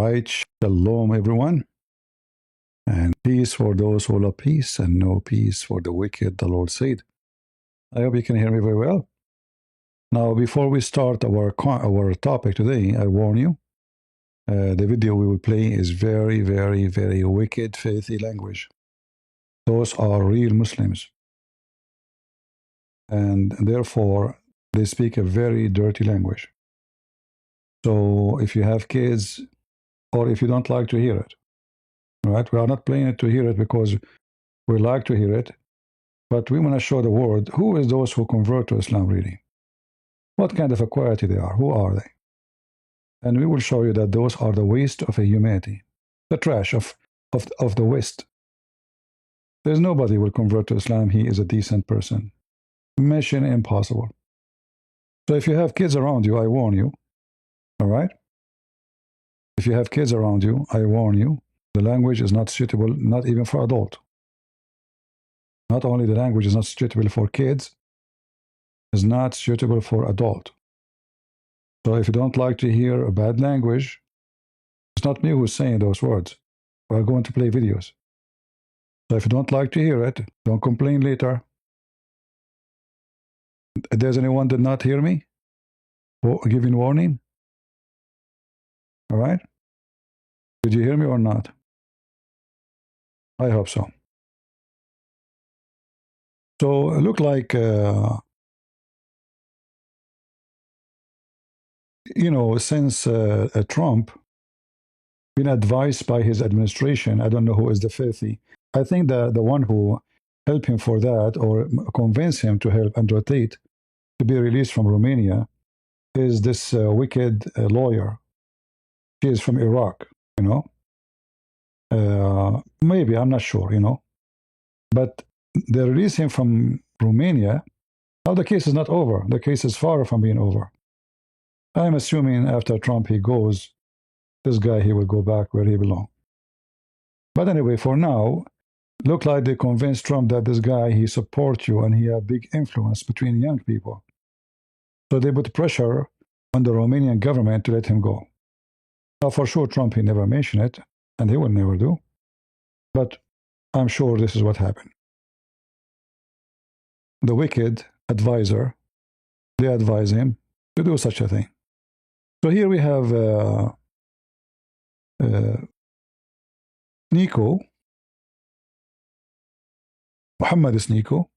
right, shalom everyone, and peace for those who love peace, and no peace for the wicked, the Lord said. I hope you can hear me very well. Now, before we start our topic today, I warn you, the video we will play is very, very, very wicked, filthy language. Those are real Muslims, and therefore they speak a very dirty language. So if you have kids, or if you don't like to hear it, right? We are not playing it to hear it because we like to hear it, but we want to show the world who is those who convert to Islam really. What kind of a quality they are? Who are they? And we will show you that those are the waste of a humanity, the trash of the West. There's nobody will convert to Islam. He is a decent person. Mission impossible. So if you have kids around you, I warn you. All right? If you have kids around you, I warn you, the language is not suitable, not even for adult. Not only the language is not suitable for kids, it's not suitable for adult. So if you don't like to hear a bad language, it's not me who's saying those words. We're going to play videos. So if you don't like to hear it, don't complain later. Does anyone did not hear me? Giving warning? All right? Did you hear me or not? I hope so. So it looked like, since Trump been advised by his administration, I don't know who is the filthy. I think the one who helped him for that or convinced him to help Andrew Tate to be released from Romania is this wicked lawyer. She is from Iraq, maybe, I'm not sure, But they release him from Romania. Now the case is not over. The case is far from being over. I'm assuming after Trump he goes, this guy, he will go back where he belongs. But anyway, for now, look like they convinced Trump that this guy, he supports you and he has big influence between young people. So they put pressure on the Romanian government to let him go. Now, for sure, Trump, he never mentioned it, and he will never do. But I'm sure this is what happened. The wicked advisor, they advise him to do such a thing. So here we have Nico, Muhammad is Nico.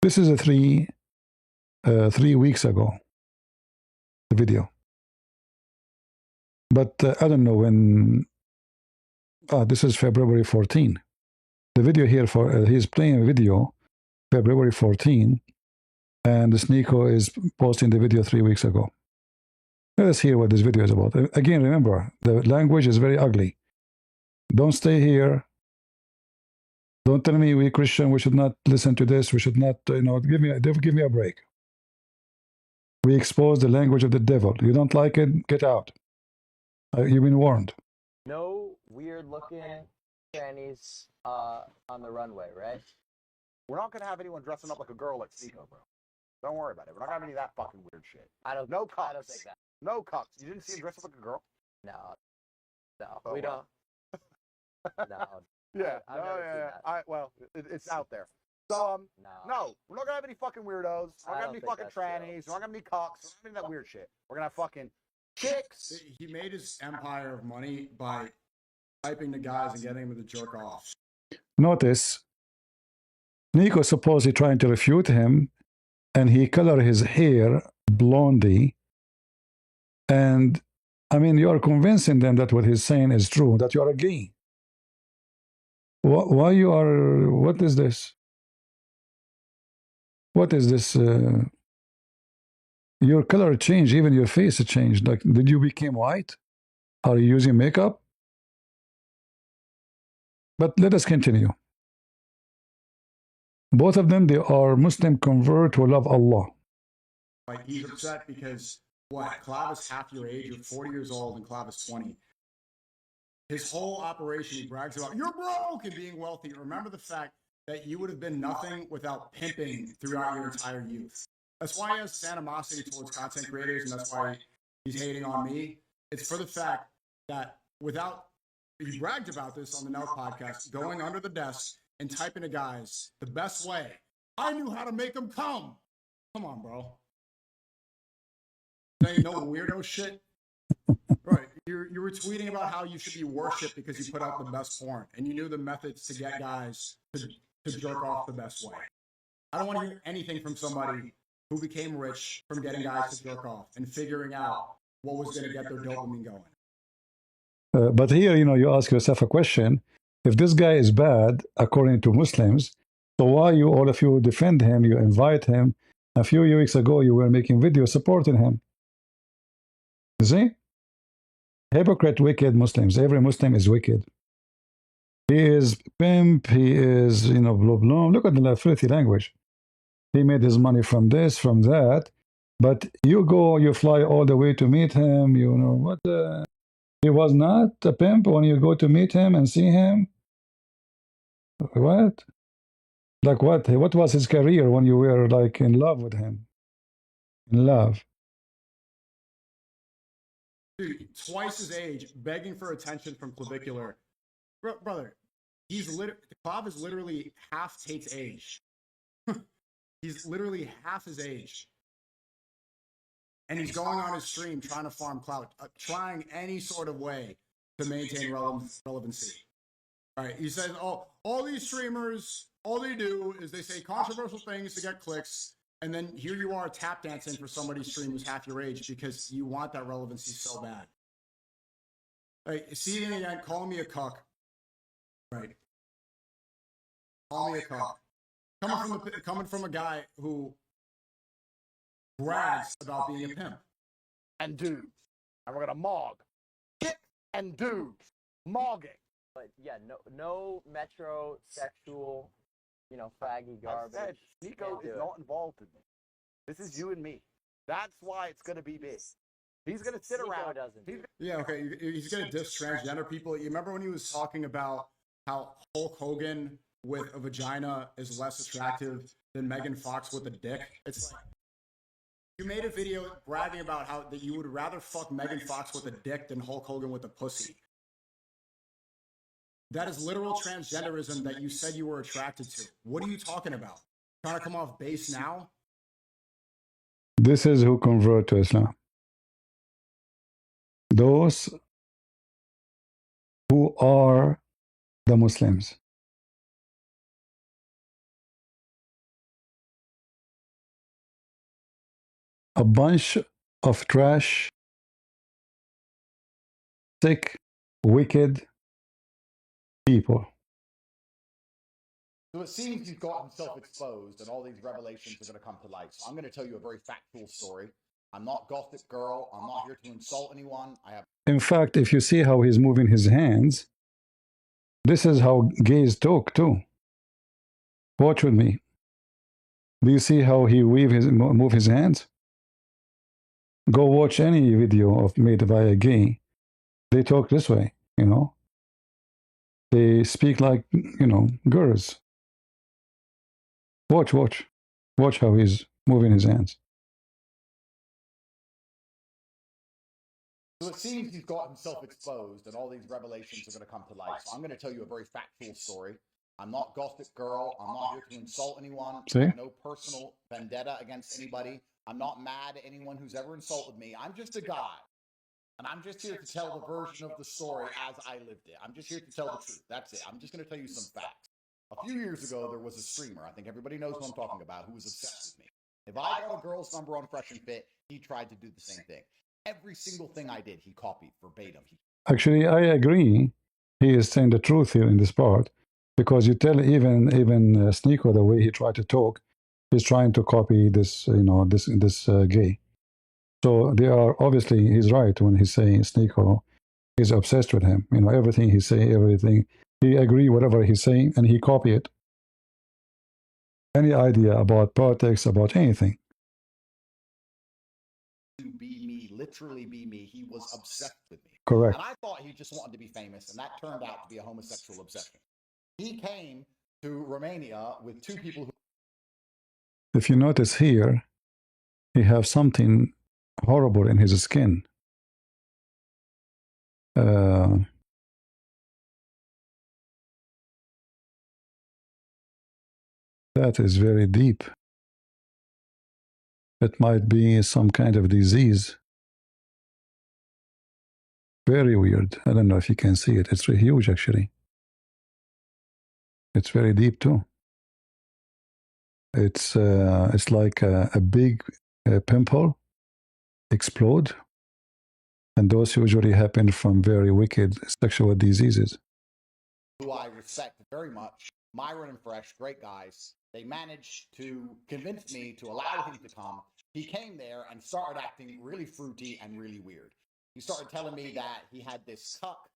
This is a 3 weeks ago, the video. But I don't know when. This is February 14. The video here for he's playing a video February 14, and this Nico is posting the video 3 weeks ago. Let us hear what this video is about. Again, remember, the language is very ugly. Don't stay here. Don't tell me we Christian, we should not listen to this. We should not, give me a break. We expose the language of the devil. You don't like it, get out. You've been warned. No weird looking trannies on the runway, right? We're not gonna have anyone dressing up like a girl like Nico, bro. Don't worry about it. We're not gonna have any of that fucking weird shit. No cucks. I don't think that. No cucks. You didn't see him dress up like a girl? No, Oh, we well. don't. No. Yeah. I've never seen that. It's out there. So No. We're not gonna have any fucking weirdos. We're not gonna have any fucking trannies. We're not gonna have any cucks. We're not gonna have any of that weird shit. We're gonna have fucking chicks. He made his empire of money by hyping the guys and getting them to jerk off. Notice, Nico supposedly trying to refute him, and he colored his hair blondie. And I mean, you are convincing them that what he's saying is true, that you are a gay. Why you are, what is this? What is this? Your color changed, even your face changed. Like, did you become white? Are you using makeup? But let us continue. Both of them, they are Muslim convert who love Allah. Like, he's upset because, Clava's half your age, you're 40 years old, and Clava's 20. His whole operation, he brags about, you're broke and being wealthy. Remember the fact that you would have been nothing without pimping throughout your entire youth. That's why he has this animosity towards content creators, and that's why he's hating on me. It's for the fact that he bragged about this on the Now podcast, going under the desk and typing to guys the best way. I knew how to make them come. Come on, bro. That ain't no weirdo shit. Right. You were tweeting about how you should be worshipped because you put out the best porn, and you knew the methods to get guys to jerk off the best way. I don't want to hear anything from somebody who became rich from getting guys to jerk off and figuring out what was going to get their dopamine going. But here, you ask yourself a question. If this guy is bad, according to Muslims, so why all of you defend him, you invite him? A few weeks ago, you were making videos supporting him. You see? Hypocrite, wicked Muslims. Every Muslim is wicked. He is pimp, he is, blah, blah. Look at the filthy language. He made his money from this, from that. But you fly all the way to meet him, what? He was not a pimp when you go to meet him and see him? What? Like what? What was his career when you were like in love with him? In love. Dude, twice his age, begging for attention from clavicular. Brother, Clav is literally half Tate's age. He's literally half his age. And he's going on his stream trying to farm clout, trying any sort of way to maintain relevancy. All right, he says, oh, all these streamers, all they do is they say controversial things to get clicks, and then here you are tap dancing for somebody's stream who's half your age because you want that relevancy so bad. Right, see it again, call me a cuck. Right. Call me a cuck. Coming from a guy who brags about being a pimp. And dudes. And we're going to mog. Chicks and dudes. Mogging. But yeah, no metrosexual, faggy garbage. I said, Nico is not involved in this. This is you and me. That's why it's going to be big. He's going to sit around. Yeah, okay. He's going to diss transgender people. You remember when he was talking about how Hulk Hogan with a vagina is less attractive than Megan Fox with a dick? It's like, you made a video bragging about how that you would rather fuck Megan Fox with a dick than Hulk Hogan with a pussy. That is literal transgenderism that you said you were attracted to. What are you talking about? Trying to come off base now? This is who convert to Islam. Those who are the Muslims. A bunch of trash, sick, wicked people. So it seems he's got himself exposed and all these revelations are going to come to light. So I'm going to tell you a very factual story. I'm not gothic girl. I'm not here to insult anyone. In fact, if you see how he's moving his hands, this is how gays talk too. Watch with me. Do you see how he move his hands? Go watch any video made by a gay. They talk this way, They speak like, girls. Watch how he's moving his hands. So it seems he's got himself exposed and all these revelations are going to come to light. So I'm going to tell you a very factual story. I'm not gothic girl. I'm not here to insult anyone. See? I have no personal vendetta against anybody. I'm not mad at anyone who's ever insulted me. I'm just a guy. And I'm just here to tell the version of the story as I lived it. I'm just here to tell the truth. That's it. I'm just going to tell you some facts. A few years ago, there was a streamer, I think everybody knows who I'm talking about, who was obsessed with me. If I got a girl's number on Fresh and Fit, he tried to do the same thing. Every single thing I did, he copied verbatim. Actually, I agree. He is saying the truth here in this part, because you tell even Sneeko, the way he tried to talk, he's trying to copy this, this gay. So they are, obviously, he's right when he's saying Sneeko is obsessed with him. Everything he say, everything. He agree whatever he's saying, and he copy it. Any idea about politics, about anything. To be me, literally be me. He was obsessed with me. Correct. And I thought he just wanted to be famous, and that turned out to be a homosexual obsession. He came to Romania with two people who... If you notice here, he has something horrible in his skin. That is very deep. It might be some kind of disease. Very weird. I don't know if you can see it. It's huge, actually. It's very deep too. It's like a big pimple explode, and those usually happen from very wicked sexual diseases. Who I respect very much, Myron and Fresh, great guys. They managed to convince me to allow him to come. He came there and started acting really fruity and really weird. He started telling me that he had this cuck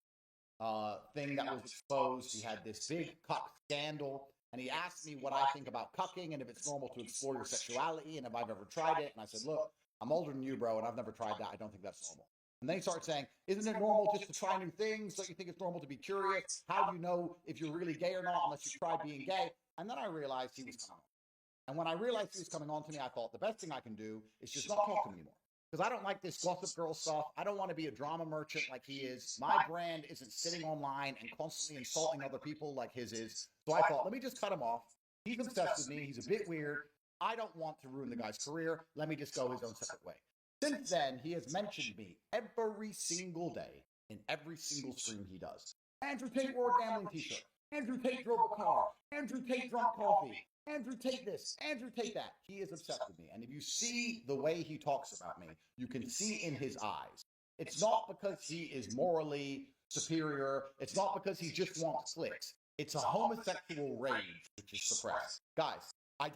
thing that was exposed. He had this big cuck scandal. And he asked me what I think about cucking and if it's normal to explore your sexuality and if I've ever tried it. And I said, look, I'm older than you, bro, and I've never tried that. I don't think that's normal. And then he started saying, isn't it normal just to try new things? Don't you think it's normal to be curious? How do you know if you're really gay or not unless you try being gay? And then I realized he was coming on. And when I realized he was coming on to me, I thought the best thing I can do is just not talk to him anymore. Because I don't like this gossip girl stuff. I don't want to be a drama merchant like he is. My brand isn't sitting online and constantly insulting other people like his is. So I thought, let me just cut him off. He's obsessed with me. He's a bit weird. I don't want to ruin the guy's career. Let me just go his own separate way. Since then, he has mentioned me every single day in every single stream he does. Andrew Tate wore a gambling t-shirt. Andrew Tate drove a car. Andrew Tate drank coffee. Andrew Tate this, Andrew Tate that. He is obsessed with me. And if you see the way he talks about me, you can see in his eyes. It's not because he is morally superior. It's not because he just wants clicks. It's a homosexual rage which is suppressed. Guys, I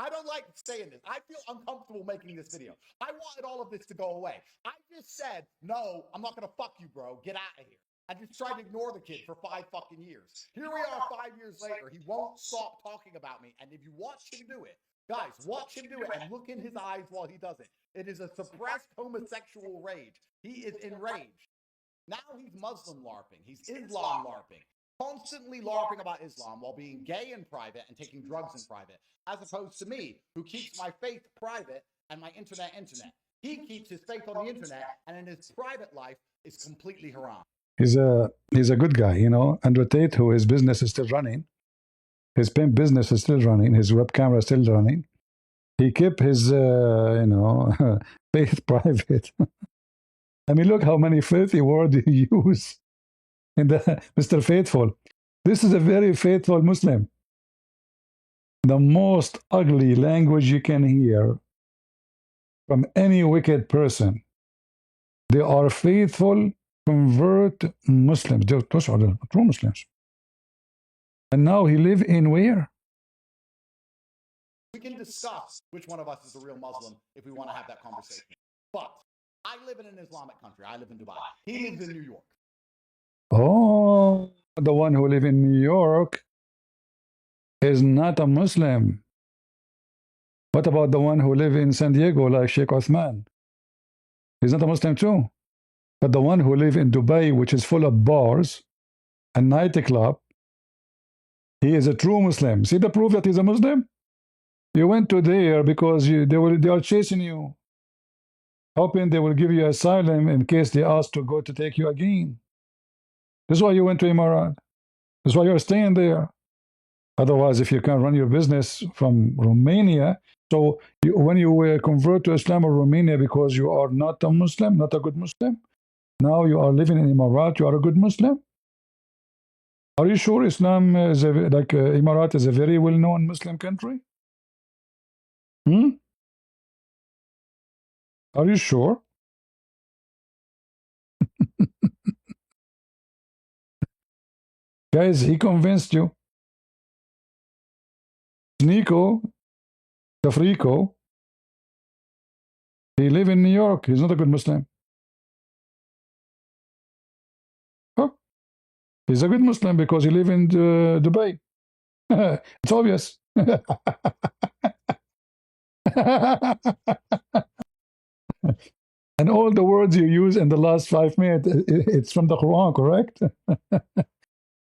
don't like saying this. I feel uncomfortable making this video. I wanted all of this to go away. I just said, no, I'm not going to fuck you, bro. Get out of here. I just tried to ignore the kid for 5 fucking years. Here we are 5 years later. He won't stop talking about me. And if you watch him do it, guys, watch him do it and look in his eyes while he does it. It is a suppressed homosexual rage. He is enraged. Now he's Muslim LARPing. He's Islam LARPing. Constantly LARPing about Islam while being gay in private and taking drugs in private. As opposed to me, who keeps my faith private and my internet. He keeps his faith on the internet and in his private life is completely haram. He's a good guy, you know. Andrew Tate, who his business is still running, his pimp business is still running, his web camera is still running. He kept his, faith private. I mean, look how many filthy words he use in the Mr. Faithful. This is a very faithful Muslim. The most ugly language you can hear from any wicked person. They are faithful convert Muslims. Those are the true Muslims. And now he live in where? We can discuss which one of us is the real Muslim if we want to have that conversation. But I live in an Islamic country. I live in Dubai. He lives in New York. Oh, the one who live in New York is not a Muslim. What about the one who live in San Diego like Sheikh Othman? He's not a Muslim too. But the one who live in Dubai, which is full of bars and nightclub, he is a true Muslim. See the proof that he's a Muslim? You went to there because they are chasing you, hoping they will give you asylum in case they ask to go to take you again. This is why you went to Emirat. This is why you're staying there. Otherwise, if you can run your business from Romania, so when you convert to Islam or Romania because you are not a Muslim, not a good Muslim, now you are living in Emirat, you are a good Muslim? Are you sure Islam is Emirat is a very well-known Muslim country? Are you sure? Guys, he convinced you. Nico, the Frico, he live in New York. He's not a good Muslim. Huh? He's a good Muslim because he live in Dubai. It's obvious. And all the words you use in the last 5 minutes, it's from the Quran, correct?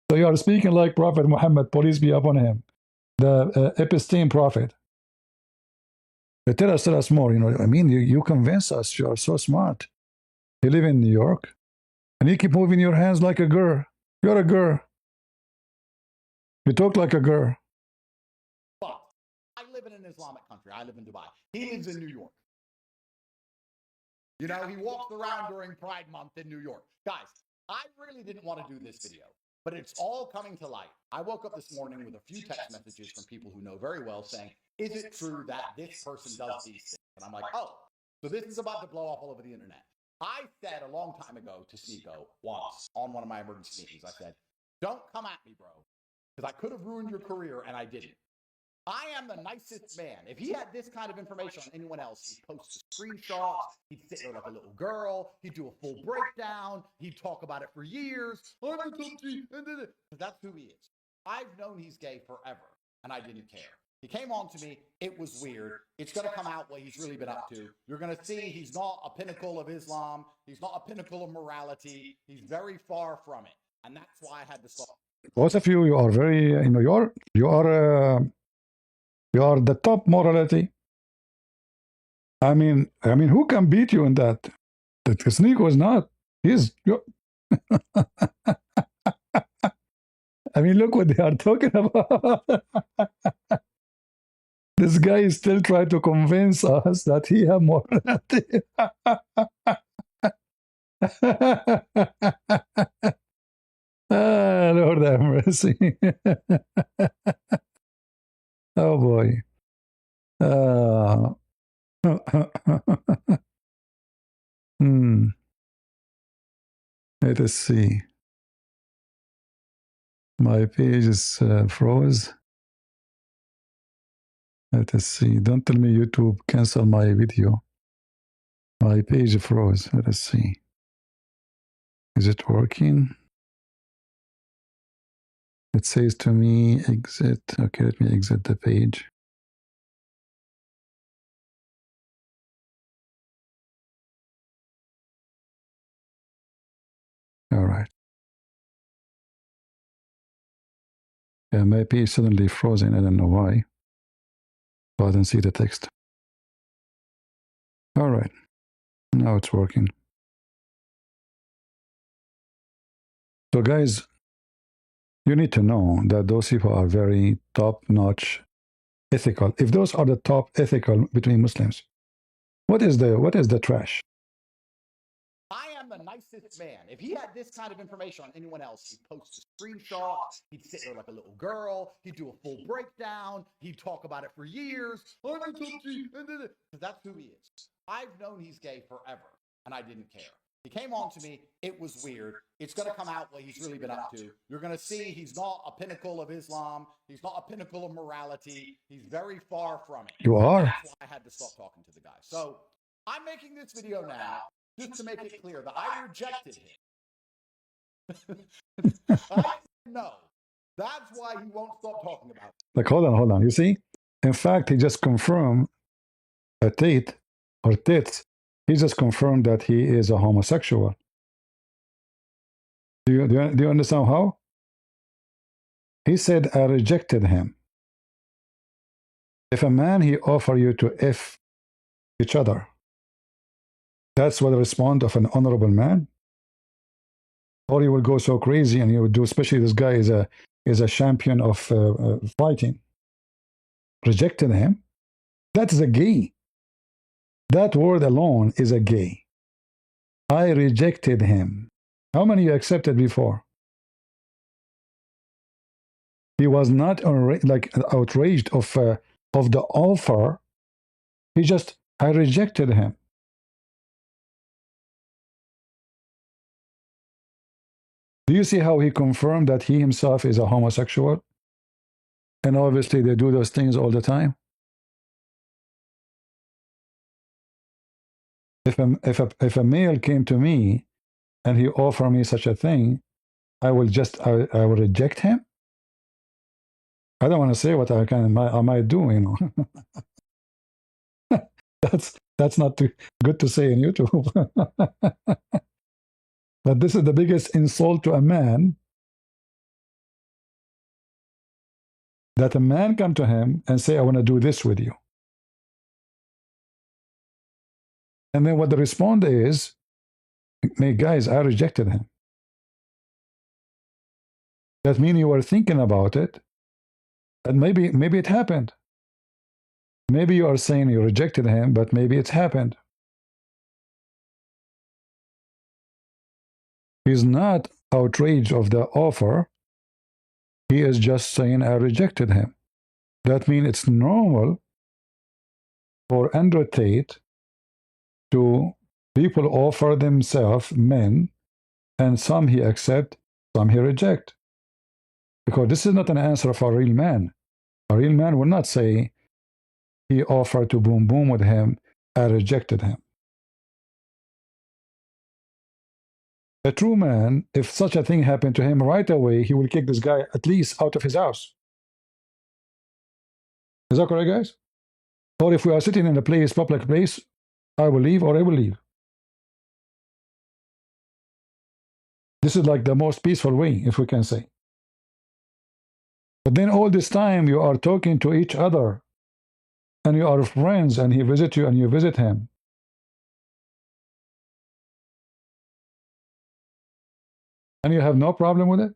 So you are speaking like Prophet Muhammad, peace be upon him, the episteme prophet. Tell us more, you know. I mean, you convince us. You are so smart. You live in New York. And you keep moving your hands like a girl. You're a girl. You talk like a girl. But I live in an Islamic country. I live in Dubai. He lives in New York. You know, he walks around during Pride Month in New York. Guys, I really didn't want to do this video, but it's all coming to light. I woke up this morning with a few text messages from people who know very well saying, is it true that this person does these things? And I'm like, oh, so this is about to blow up all over the internet. I said a long time ago to Sneeko once on one of my emergency meetings, I said, don't come at me, bro, because I could have ruined your career and I didn't. I am the nicest man. If he had this kind of information on anyone else, he'd post the screenshots, he'd sit there like a little girl, he'd do a full breakdown, he'd talk about it for years. Because that's who he is. I've known he's gay forever, and I didn't care. He came on to me. It was weird. It's going to come out what he's really been up to. You're going to see he's not a pinnacle of Islam. He's not a pinnacle of morality. He's very far from it. And that's why I had to stop. Both of you are very, you are the top morality. I mean, who can beat you in that? That Sneeko is not. He's. I mean, look what they are talking about. This guy is still trying to convince us that he has morality. Lord have mercy. Oh boy. Let us see. My page is froze. Let us see. Don't tell me YouTube cancel my video. My page froze. Let us see. Is it working? It says to me exit. Okay, let me exit the page. All right. Yeah, my page suddenly frozen. I don't know why. So I didn't see the text. All right. Now it's working. So guys, you need to know that those people are very top-notch ethical. If those are the top ethical between Muslims, what is the trash? I am the nicest man. If he had this kind of information on anyone else, he'd post the screenshots, he'd sit there like a little girl, he'd do a full breakdown, he'd talk about it for years. Because that's who he is. I've known he's gay forever, and I didn't care. He came on to me. It was weird. It's going to come out what he's really been up to. You're going to see he's not a pinnacle of Islam. He's not a pinnacle of morality. He's very far from it. You are. That's why I had to stop talking to the guy. So I'm making this video now just to make it clear that I rejected him. I no. That's why he won't stop talking about it. Like, hold on. You see? In fact, he just confirmed a tits. He just confirmed that he is a homosexual. Do you understand how? He said, I rejected him. If a man, he offer you to F each other, that's what the response of an honorable man? Or he will go so crazy and he would do, especially this guy is a champion of fighting. Rejected him? That is a gay. That word alone is a gay. I rejected him. How many you accepted before? He was not like outraged of the offer. He just, I rejected him. Do you see how he confirmed that he himself is a homosexual? And obviously they do those things all the time. If a male came to me and he offered me such a thing, I will reject him. I don't want to say what I might do, you know. that's not too good to say in YouTube. But this is the biggest insult to a man, that a man come to him and say, I want to do this with you. And then what the response is, hey, guys, I rejected him. That means you were thinking about it, and maybe it happened. Maybe you are saying you rejected him, but maybe it's happened. He's not outraged of the offer. He is just saying I rejected him. That means it's normal for Andrew Tate to people offer themselves men, and some he accept, some he reject. Because this is not an answer of a real man. A real man will not say he offered to boom boom with him, I rejected him. A true man, if such a thing happened to him right away, he will kick this guy at least out of his house. Is that correct, guys? Or if we are sitting in a place, public place, I will leave or I will leave. This is like the most peaceful way, if we can say. But then all this time you are talking to each other and you are friends and he visits you and you visit him. And you have no problem with it?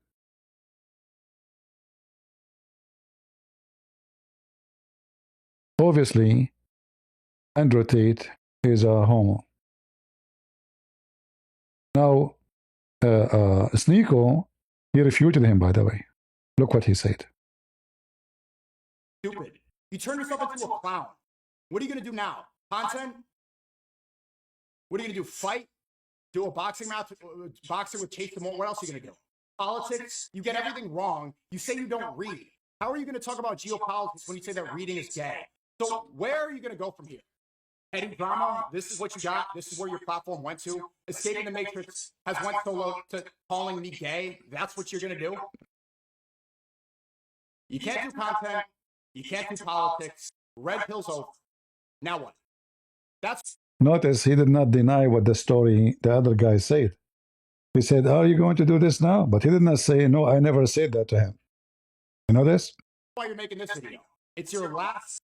Obviously, Andrew Tate is a homo. Now, Sneeko, he refuted him, by the way. Look what he said. Stupid. You turn yourself into a clown. What are you going to do now? Content? What are you going to do? Fight? Do a boxing match? Boxing with Chase DeMont? What else are you going to do? Politics? You get everything wrong. You say you don't read. How are you going to talk about geopolitics when you say that reading is gay? So where are you going to go from here? Petty drama? This is what you got? This is where your platform went to? Escaping the Matrix has went so low to calling me gay? That's what you're going to do? You can't do content. You can't do politics. Red pill's over. Now what? That's... Notice he did not deny what the story the other guy said. He said, are you going to do this now? But he did not say, no, I never said that to him. You know this? Why you're making this video. It's your last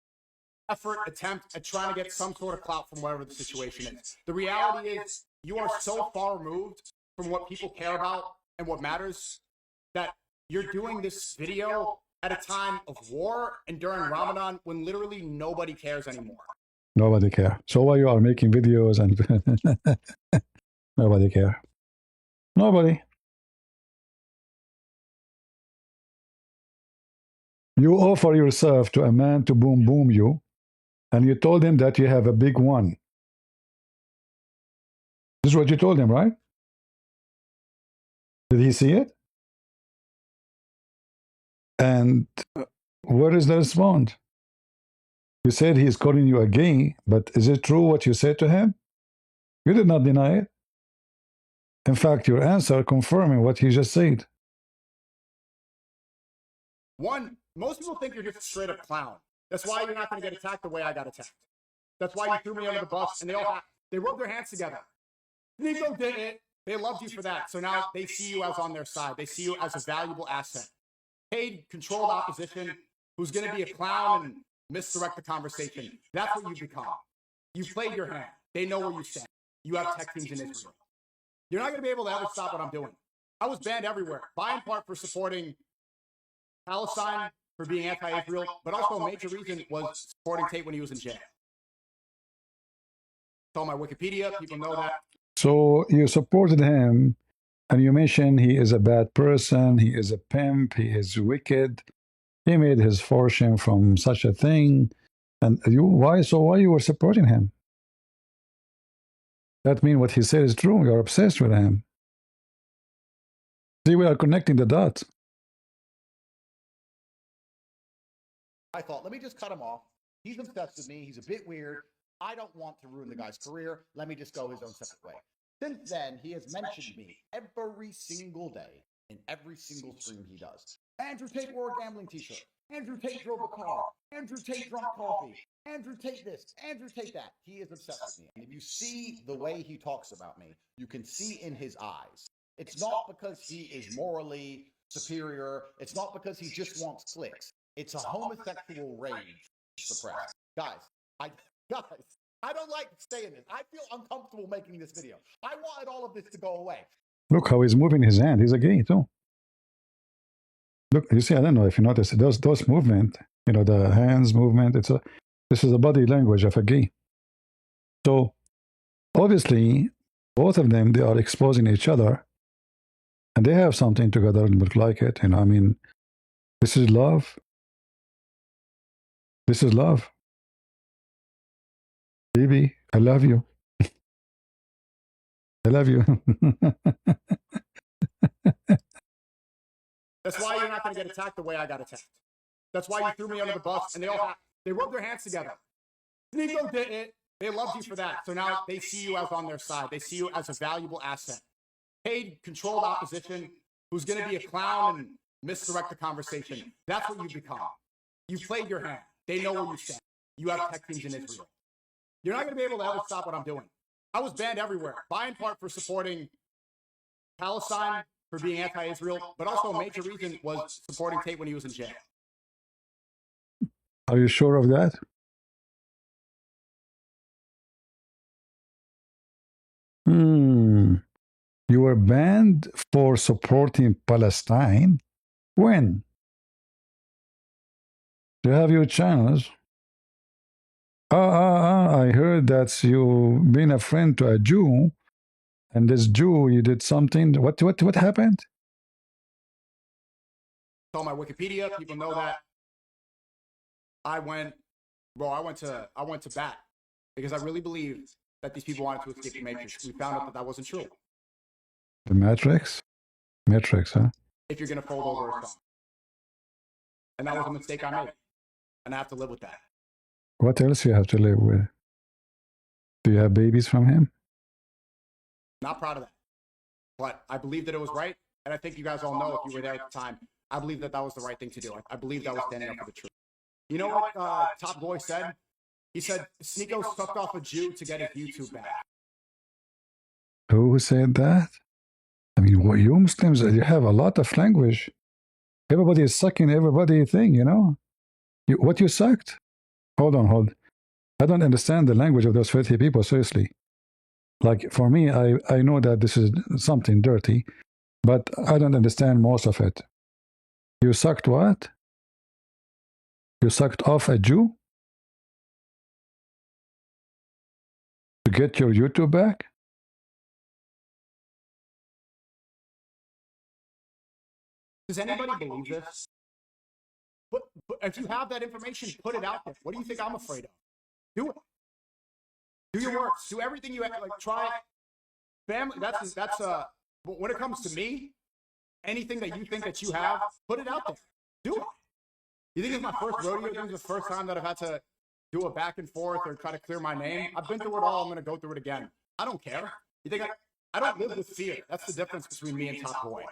effort, attempt at trying to get some sort of clout from whatever the situation is. The reality is you are so far removed from what people care about and what matters that you're doing this video at a time of war and during Ramadan when literally nobody cares anymore. Nobody care. So why you are making videos and nobody care. Nobody. You offer yourself to a man to boom boom you, and you told him that you have a big one. This is what you told him, right? Did he see it? And where is the response? You said he's calling you a gay, but is it true what you said to him? You did not deny it. In fact, your answer confirming what he just said. One, most people think you're just a straight up clown. That's why you're not going to get attacked the way I got attacked. That's why you threw me under the bus, and they rubbed their hands together. Nico did it. They loved you for that. So now they see you as on their side. They see you as a valuable asset. Paid, controlled opposition who's going to be a clown and misdirect the conversation. That's what you've become. You've played your hand. They know where you stand. You have tech teams in Israel. You're not going to be able to ever stop what I'm doing. I was banned everywhere, by in part for supporting Palestine, for being anti-Israel, but also a major reason was supporting Tate when he was in jail. It's on my Wikipedia. People know that. So you supported him, and you mentioned he is a bad person, he is a pimp, he is wicked, he made his fortune from such a thing. And why you were supporting him? That means what he said is true. You're obsessed with him. See, we are connecting the dots. I thought, let me just cut him off. He's obsessed with me. He's a bit weird. I don't want to ruin the guy's career. Let me just go his own separate way. Since then, he has mentioned me every single day in every single stream he does. Andrew Tate wore a gambling t-shirt. Andrew Tate drove a car. Andrew Tate drank coffee. Andrew Tate this. Andrew Tate that. He is obsessed with me. And if you see the way he talks about me, you can see in his eyes. It's not because he is morally superior. It's not because he just wants clicks. It's a homosexual rage suppressed. Guys, I don't like saying this. I feel uncomfortable making this video. I wanted all of this to go away. Look how he's moving his hand. He's a gay too. Look, you see, I don't know if you notice those movement, you know, the hands movement. This is the body language of a gay. So obviously, both of them, they are exposing each other, and they have something together and look like it. You know, I mean, this is love. This is love, baby. I love you. I love you. That's why you're not going to get attacked the way I got attacked. That's why you threw me under the bus, and they rubbed their hands together. Nico did it. They loved you for that. So now they see you as on their side. They see you as a valuable asset. Paid, controlled opposition who's going to be a clown and misdirect the conversation. That's what you become. You played your hand. They know where you stand. You have tech teams in Israel. You're not going to be able to ever stop what I'm doing. I was banned everywhere, by in part for supporting Palestine, for being anti-Israel, but also a major reason was supporting Tate when he was in jail. Are you sure of that? You were banned for supporting Palestine? When? You have your channels. I heard that you been a friend to a Jew, and this Jew, you did something. What happened? It's on my Wikipedia. People know that I went to bat because I really believed that these people wanted to escape the Matrix. We found out that that wasn't true. The Matrix? Matrix, huh? If you're going to fold over a stone. And that was a mistake I made. And I have to live with that. What else you have to live with? Do you have babies from him? Not proud of that. But I believe that it was right. And I think you guys all know, if you were there at the time, I believe that that was the right thing to do. I believe that was standing up for the truth. You know what Top Boy said? He said, Sneeko sucked off a Jew to get his YouTube back. Who said that? I mean, well, you Muslims, you have a lot of language. Everybody is sucking everybody thing, you know? What you sucked? Hold on. I don't understand the language of those filthy people, seriously. Like, for me, I know that this is something dirty, but I don't understand most of it. You sucked what? You sucked off a Jew? To get your YouTube back? Does anybody believe this? But if you have that information, put it out there. What do you think I'm afraid of? Do it. Do your works. Do everything you have. Like, try it. Family, but when it comes to me, anything that you think that you have, put it out there. Do it. You think it's my first rodeo? You think it's the first time that I've had to do a back and forth or try to clear my name? I've been through it all. I'm going to go through it again. I don't care. You think I don't live with fear. That's the difference between me and Top Boy.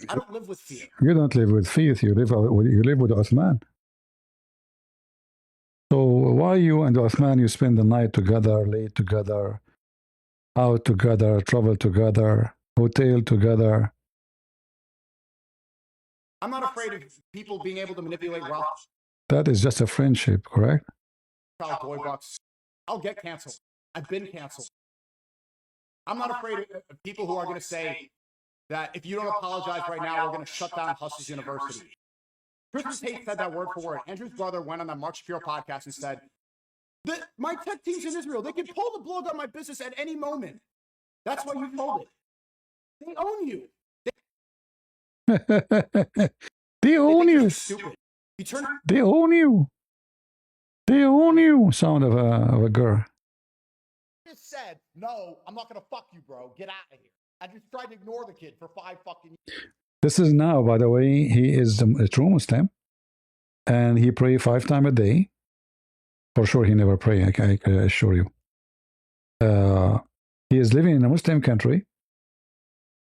I don't live with fear. You don't live with fear. You live with Uthman. So why you and Uthman, you spend the night together, late together, out together, travel together, hotel together? I'm not afraid of people being able to manipulate Ralph. That is just a friendship, correct? Boy bucks. I'll get canceled. I've been canceled. I'm not afraid of people who are going to say that if you don't apologize right now, we're going to shut down Hustlers University. Christmas Tate said that word for word. Andrew's brother went on that Mark Shapiro podcast and said, my tech team's in Israel. They can pull the plug on my business at any moment. That's why you told it. They own you. They own you. Stupid. They own you. They own you. Sound of a girl. I just said, no, I'm not going to fuck you, bro. Get out of here. I just tried to ignore the kid for 5 fucking years. This is now, by the way, he is a true Muslim. And he pray 5 times a day. For sure, he never pray, I assure you. He is living in a Muslim country.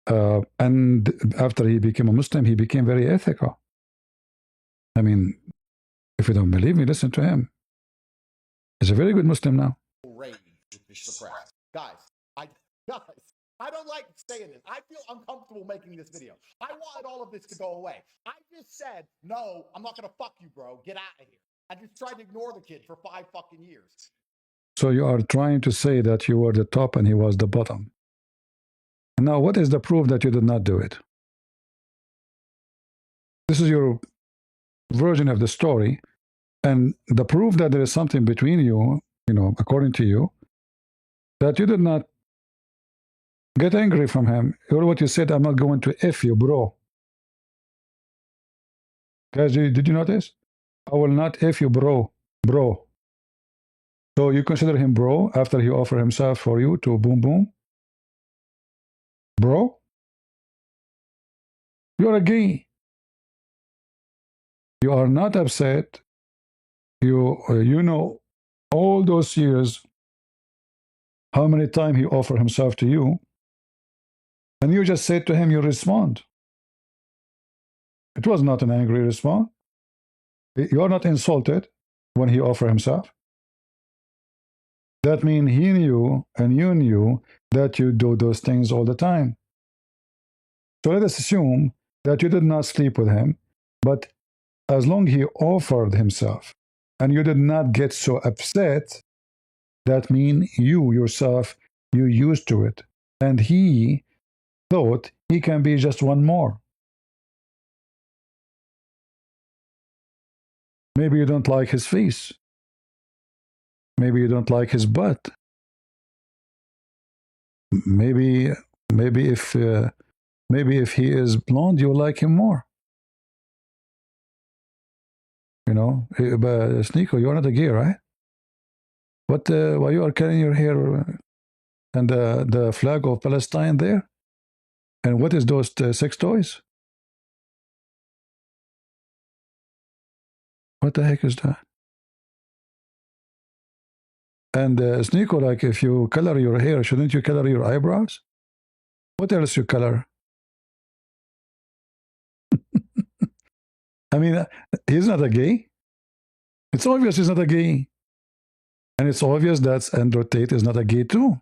And after he became a Muslim, he became very ethical. I mean, if you don't believe me, listen to him. He's a very good Muslim now. Rage is suppressed. Guys, I don't like saying this. I feel uncomfortable making this video. I wanted all of this to go away. I just said, no, I'm not going to fuck you, bro. Get out of here. I just tried to ignore the kid for 5 fucking years. So you are trying to say that you were the top and he was the bottom. Now, what is the proof that you did not do it? This is your version of the story. And the proof that there is something between you, according to you, that you did not get angry from him. Or what you said, I'm not going to F you, bro. Guys, did you notice? I will not F you, bro. Bro. So you consider him bro after he offered himself for you to boom boom? Bro? You're a gay. You are not upset. You know all those years how many times he offered himself to you, and you just said to him, you respond. It was not an angry response. You are not insulted when he offered himself. That means he knew and you knew that you do those things all the time. So let us assume that you did not sleep with him, but as long as he offered himself and you did not get so upset, that means you yourself, you used to it. And he thought he can be just one more. Maybe you don't like his face. Maybe you don't like his butt. Maybe if he is blonde, you like him more. But Sneeko, you're not a gay, right? What? Why you are carrying your hair and the flag of Palestine there? And what is those sex toys? What the heck is that? And Sneeko, like if you color your hair, shouldn't you color your eyebrows? What else you color? I mean, he's not a gay. It's obvious he's not a gay. And it's obvious that Andrew Tate is not a gay too.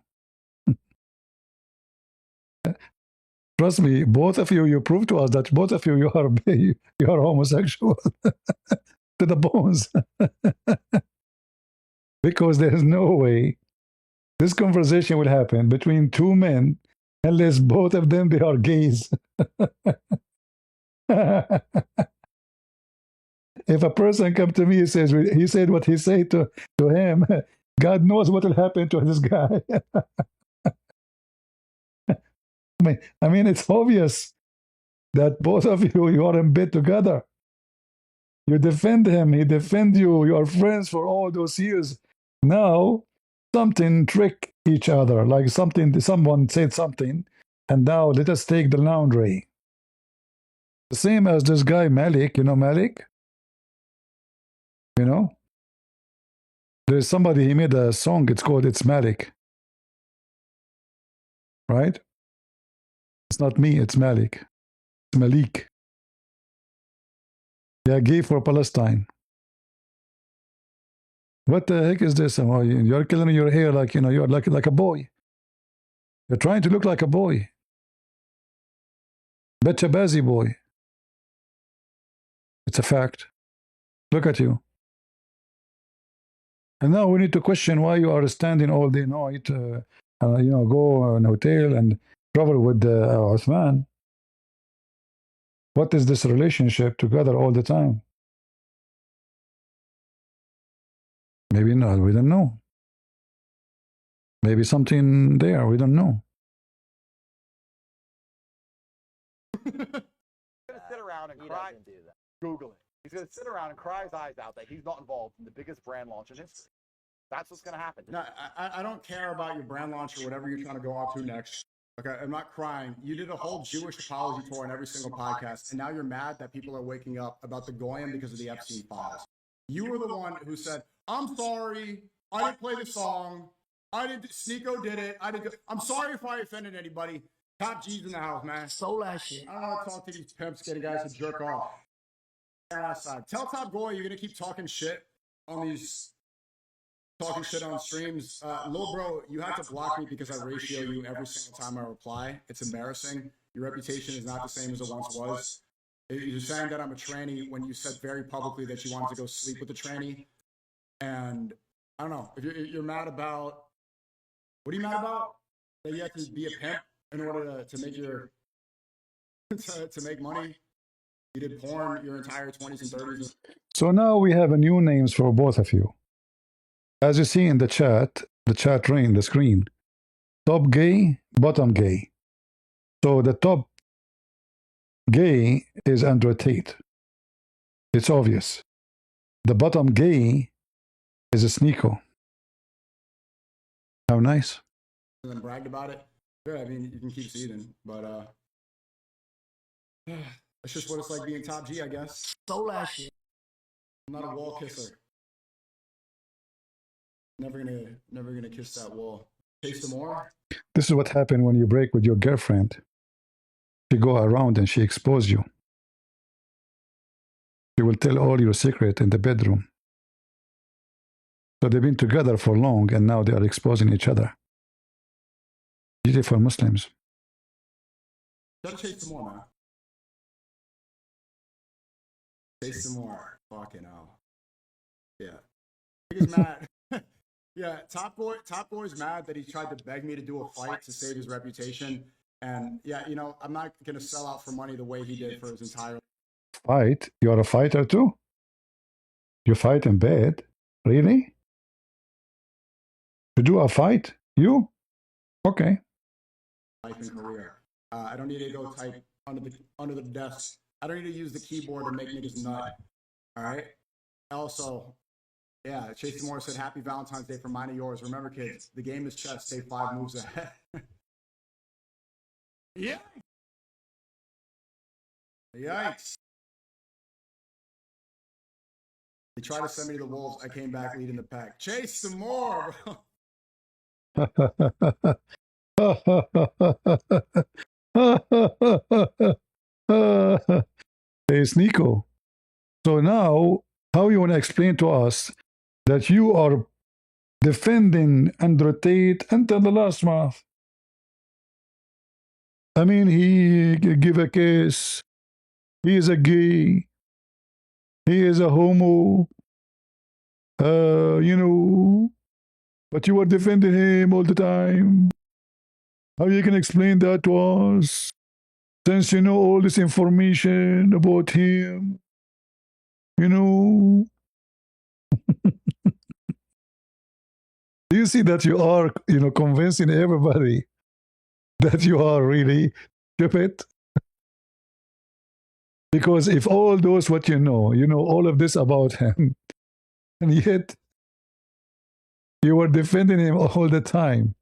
Trust me, both of you prove to us that both of you are homosexual to the bones. Because there is no way this conversation will happen between two men unless both of them, they are gays. If a person come to me and says he said what he said to him, God knows what will happen to this guy. I mean, it's obvious that both of you are in bed together. You defend him, he defend you. You are friends for all those years. Now, something trick each other, like someone said something, and now let us take the laundry. The same as this guy Malik. You know Malik? There's somebody, he made a song, it's called It's Malik. Right? It's not me, it's Malik. It's Malik. Yeah, gay for Palestine. What the heck is this? You're killing your hair like, you're like a boy. You're trying to look like a boy. Betchabazi boy. It's a fact. Look at you. And now we need to question why you are standing all day night, go in a hotel and travel with Uthman. What is this relationship together all the time? Maybe not, we don't know. Maybe something there, we don't know. He's gonna sit around and cry. Do that. Google it. He's gonna sit around and cry his eyes out that he's not involved in the biggest brand launch in history. That's what's gonna happen. No, I don't care about your brand launch or whatever you're trying to go off to next. Okay, I'm not crying. You did a whole Jewish apology tour on every single podcast, and now you're mad that people are waking up about the Goyim because of the Epstein files. You were the one who said, "I'm sorry, I didn't play the song. I didn't. Sneeko did it. I didn't. I'm sorry if I offended anybody." Top G's in the house, man. Stole that shit. I don't want to talk to these pimps getting guys to jerk off. Tell Top Goy you're gonna keep talking shit on these. Talking shit on streams. Lil bro, you have to block me because I ratio you every single time I reply. It's embarrassing. Your reputation is not the same as it once was. You're saying that I'm a tranny when you said very publicly that you wanted to go sleep with a tranny. And I don't know. If you're mad about... What are you mad about? That you have to be a pimp in order to make your... to make money? You did porn your entire 20s and 30s. So now we have a new names for both of you. As you see in the chat ring, the screen, top gay, bottom gay. So the top gay is Andrew Tate. It's obvious. The bottom gay is a Sneeko. How nice. And then bragged about it. Yeah, I mean, you can keep seething, but it's just what it's like being top G, I guess. So last shit. I'm not a wall kisser. Never gonna kiss that wall. Taste some more. This is what happened when you break with your girlfriend. She go around and she expose you. She will tell all your secret in the bedroom. So they've been together for long and now they are exposing each other. Beautiful Muslims. Gotta taste some more, man. Taste some more. Fucking hell. Yeah. He's mad. Yeah, Top Boy's mad that he tried to beg me to do a fight to save his reputation. And yeah, you know, I'm not gonna sell out for money the way he did for his entire Fight? You are a fighter too? You fight in bed? Really? To do a fight? You? Okay. life and career. I don't need to go type under the desk. I don't need to use the keyboard to make niggas nut. All right. Also, yeah, Chase Morris said, "Happy Valentine's Day from mine and yours." Remember, kids, the game is chess. Stay 5 moves ahead. Yeah. Yikes. They tried to send me to the Wolves. I came back leading the pack. Chase some more, bro. Hey, Sneeko. So now, how you want to explain to us that you are defending Andrew Tate until the last month? I mean, he give a kiss. He is a gay. He is a homo. You know, but you are defending him all the time. How you can explain that to us? Since you know all this information about him, you know. Do you see that you are, you know, convincing everybody that you are really stupid? Because if all those what you know all of this about him, and yet you were defending him all the time.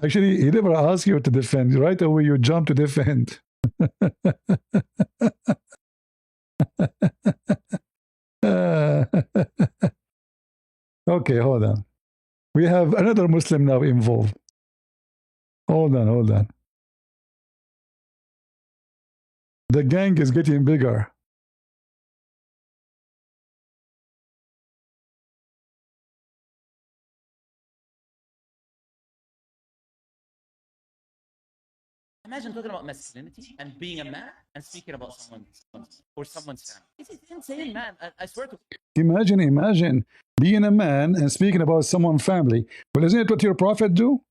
Actually, he never asked you to defend. Right away, you jump to defend. Okay, hold on. We have another Muslim now involved. Hold on. The gang is getting bigger. Imagine talking about masculinity and being a man and speaking about someone's family. It's insane, man. I swear to. Imagine being a man and speaking about someone's family. Well, isn't it what your prophet do?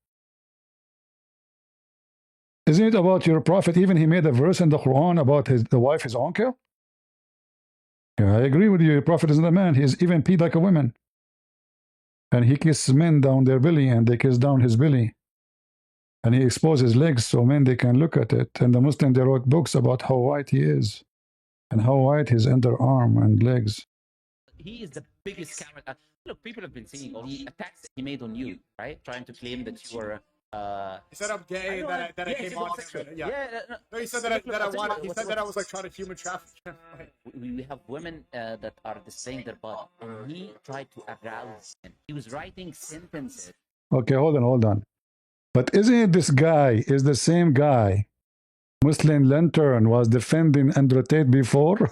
Isn't it about your prophet? Even he made a verse in the Quran about the wife, his uncle. Yeah, I agree with you. Your prophet isn't a man. He's even peed like a woman. And he kisses men down their belly and they kiss down his belly. And he exposes legs so men they can look at it. And the Muslim, they wrote books about how white he is and how white his underarm and legs. He is the biggest character. Look, people have been seeing all the attacks that he made on you, right? Trying to claim that you were. He said I'm gay, that I came on. Yeah. No, he said that I wanted. He said that I was like trying to human traffic. We have women that are displaying their body, and he tried to arouse them. He was writing sentences. Okay, hold on. But isn't it this guy is the same guy Muslim Lantern was defending Andrew Tate before?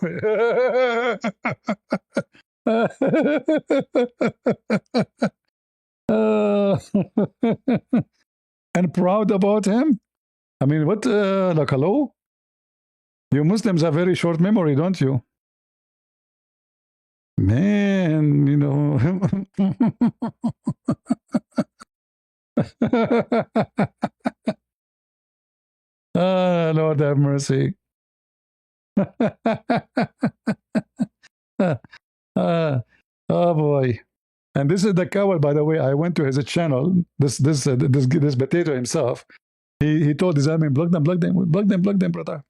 And proud about him? I mean, what, like, hello? You Muslims have very short memory, don't you? Man, you know. Lord have mercy. Oh boy. And this is the coward, by the way. I went to his channel. This potato himself. He told his admin, block them, brother.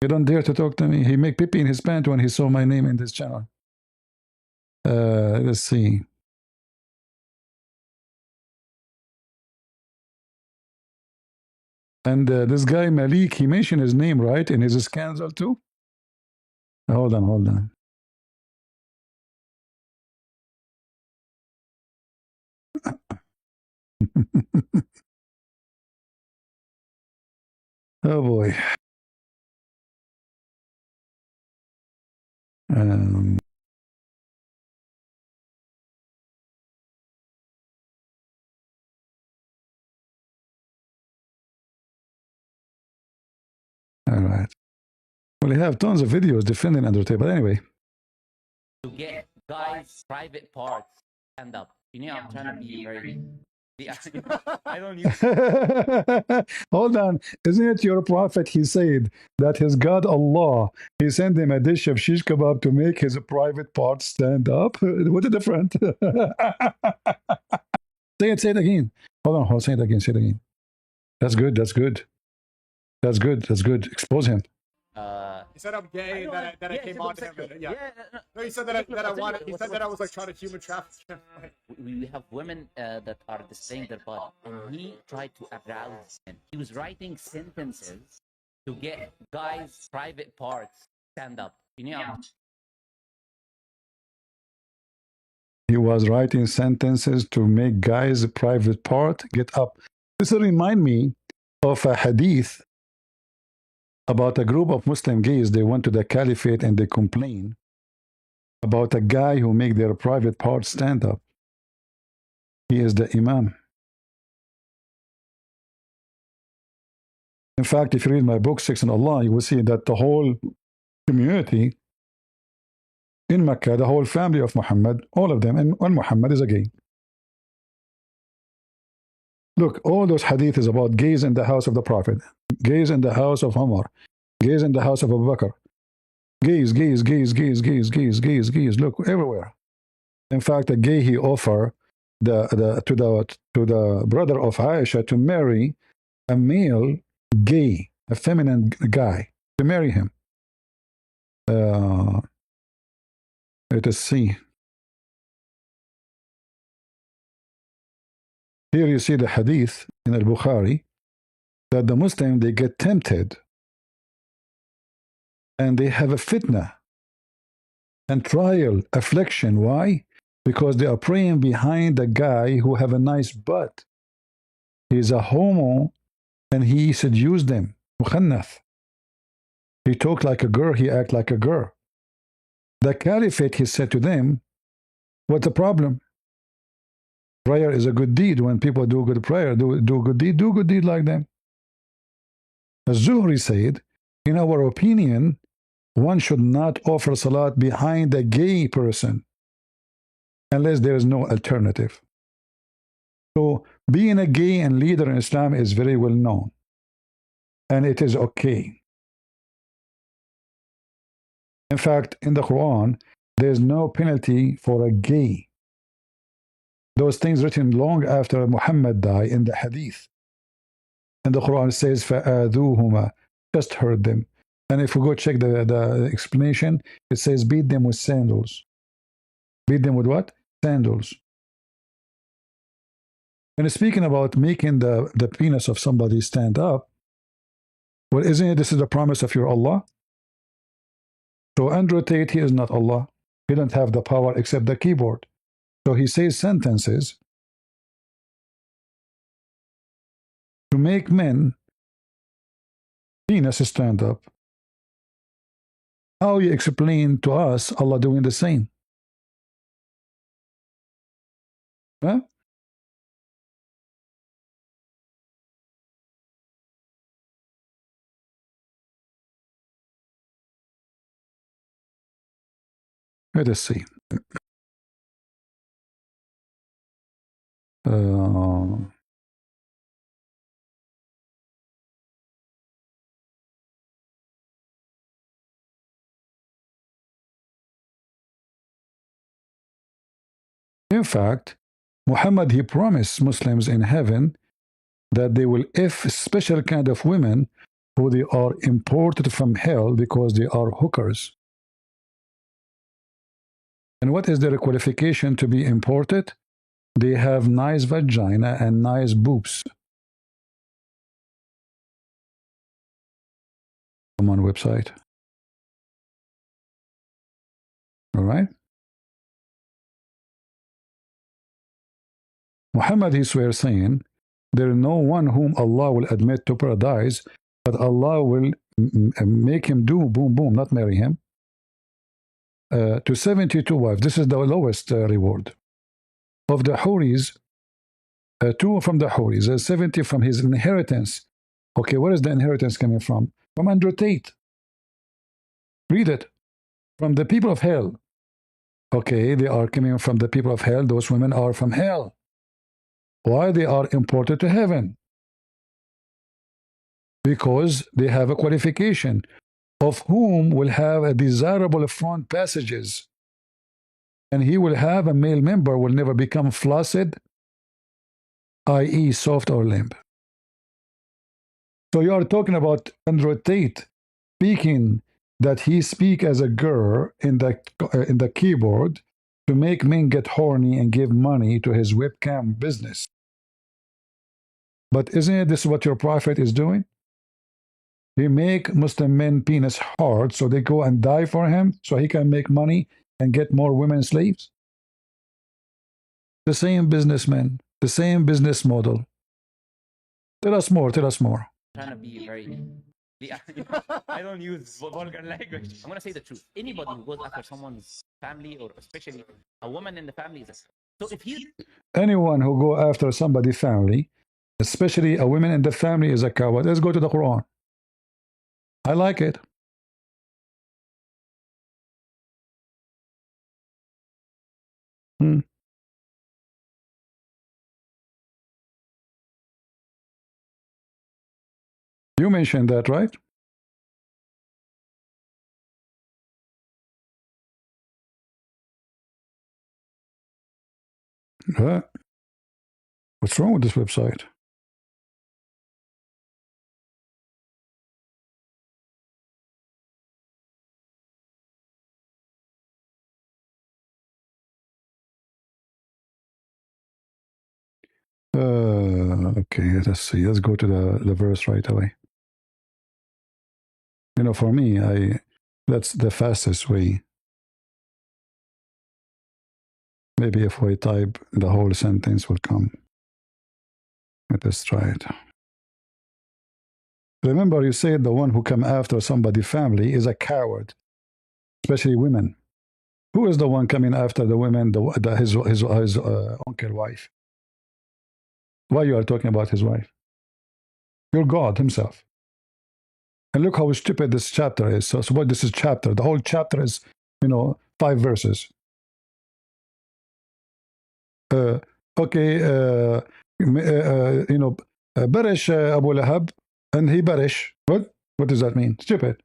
You don't dare to talk to me. He make pee in his pants when he saw my name in this channel. Let's see. And this guy Malik, he mentioned his name, right, in his scandal too. Hold on. Oh boy. All right. Well, you have tons of videos defending Undertale, but anyway. To get guys' private parts stand up. You know, I'm trying to be very. I don't use. Hold on. Isn't it your prophet? He said that his God Allah, he sent him a dish of shish kebab to make his private parts stand up. What a difference. Say it again. Hold on, say it again. That's good. Expose him. He said I'm gay, that I came on to him. No, he said that I wanted. He said that I was like trying to human traffic him. We have women that are displaying their body, and he tried to arouse them. He was writing sentences to get guys' private parts stand up. You know. He was writing sentences to make guys' private part get up. This remind me of a hadith about a group of Muslim gays. They went to the caliphate and they complained about a guy who make their private part stand up. He is the imam. In fact, if you read my book, Sex and Allah, you will see that the whole community in Mecca, the whole family of Muhammad, all of them, and Muhammad is a gay. Look, all those hadith is about gays in the house of the Prophet, gays in the house of Umar, gays in the house of Abu Bakr. Gays. Look, everywhere. In fact, a gay, he offered to the brother of Aisha to marry a male gay, a feminine guy, to marry him. Let us see. Here you see the hadith in al-Bukhari that the Muslim, they get tempted and they have a fitna and trial, affliction. Why? Because they are praying behind a guy who have a nice butt. He's a homo and he seduced them. Mukhannath. He talked like a girl, he act like a girl. The caliphate, he said to them, what's the problem? Prayer is a good deed. When people do good prayer, do good deed like them. As Zuhri said, in our opinion, one should not offer salat behind a gay person unless there is no alternative. So being a gay and leader in Islam is very well known. And it is okay. In fact, in the Quran, there is no penalty for a gay. Those things written long after Muhammad died in the hadith. And the Quran says, فَآذُوهُمَا, just hurt them. And if we go check the explanation, it says beat them with sandals. Beat them with what? Sandals. And speaking about making the penis of somebody stand up, well, isn't it this is the promise of your Allah? So Andrew Tate, he is not Allah. He doesn't have the power except the keyboard. So he says sentences to make men penis stand up. How you explain to us Allah doing the same? Huh? Let us see. In fact, Muhammad, he promised Muslims in heaven that they will F special kind of women who they are imported from hell because they are hookers. And what is their qualification to be imported? They have nice vagina and nice boobs. Come on website. All right. Muhammad, he swears, saying, there is no one whom Allah will admit to paradise, but Allah will make him do boom, boom, not marry him. To 72 wives. This is the lowest reward. Of the Houris, 2 from the Houris, 70 from his inheritance. Okay, where is the inheritance coming from? From Andrew Tate. Read it. From the people of hell. Okay, they are coming from the people of hell. Those women are from hell. Why they are imported to heaven? Because they have a qualification, of whom will have a desirable front passages, and he will have a male member will never become flaccid, i.e. soft or limp. So you are talking about Andrew Tate speaking that he speak as a girl in the keyboard to make men get horny and give money to his webcam business. But isn't this what your prophet is doing? He make Muslim men penis hard so they go and die for him so he can make money and get more women slaves? The same businessman, the same business model. Tell us more, tell us more. I'm trying to be very... I don't use vulgar language. I'm going to say the truth. Anybody who goes after someone's family, or especially a woman in the family, is a... So if you... Anyone who go after somebody's family, especially a woman in the family, is a coward. Let's go to the Quran. I like it. You mentioned that, right? What's wrong with this website? Okay, let's see. Let's go to the verse right away. You know, for me, that's the fastest way. Maybe if we type, the whole sentence will come. Let us try it. Remember, you said the one who come after somebody's family is a coward, especially women. Who is the one coming after the women, his uncle wife? Why you are talking about his wife? Your God himself. And look how stupid this chapter is. So what this is chapter? The whole chapter is, 5 verses. Okay, Barish Abu Lahab, and he Barish. What? What does that mean? Stupid.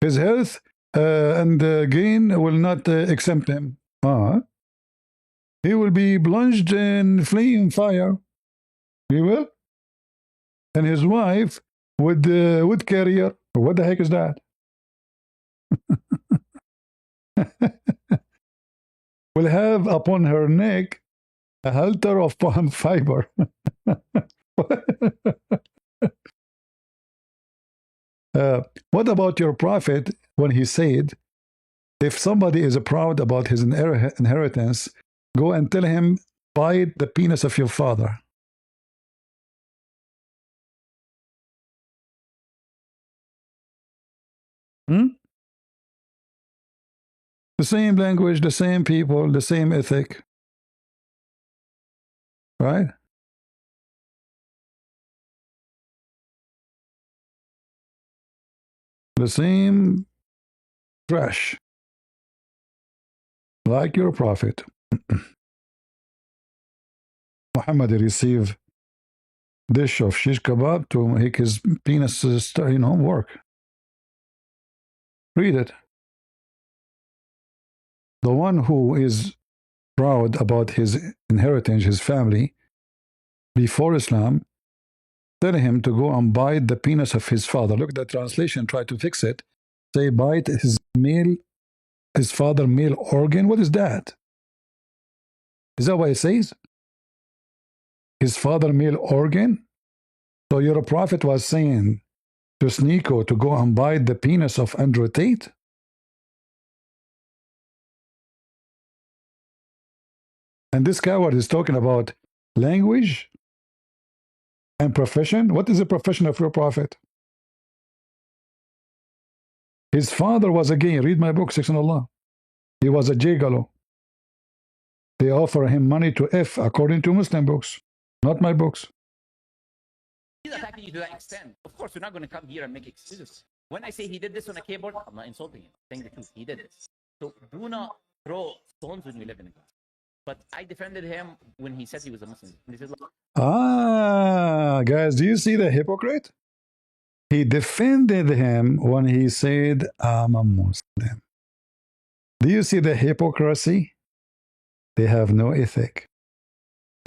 His health and gain will not exempt him. He will be plunged in flame fire. He will. And his wife would carrier. What the heck is that? Will have upon her neck a halter of palm fiber. What about your prophet when he said, if somebody is proud about his inheritance, go and tell him, bite the penis of your father. The same language, the same people, the same ethic. Right? The same trash. Like your prophet. Muhammad received dish of shish kebab to make his penis work. Read it. The one who is proud about his inheritance, his family, before Islam, tell him to go and bite the penis of his father. Look at the translation, try to fix it. Say bite his father male organ. What is that? Is that what it says? His father male organ? So your prophet was saying to Sneeko to go and bite the penis of Andrew Tate? And this coward is talking about language and profession. What is the profession of your prophet? His father was a gay. Read my book, Section Allah. He was a gigolo. They offer him money to F according to Muslim books, not my books. He's attacking you to that extent. Of course, we're not going to come here and make excuses. When I say he did this on a keyboard, I'm not insulting him. I'm saying the truth. He did this. So do not throw stones when you live in a class. But I defended him when he said he was a Muslim. And he said, Guys, do you see the hypocrite? He defended him when he said, I'm a Muslim. Do you see the hypocrisy? They have no ethic.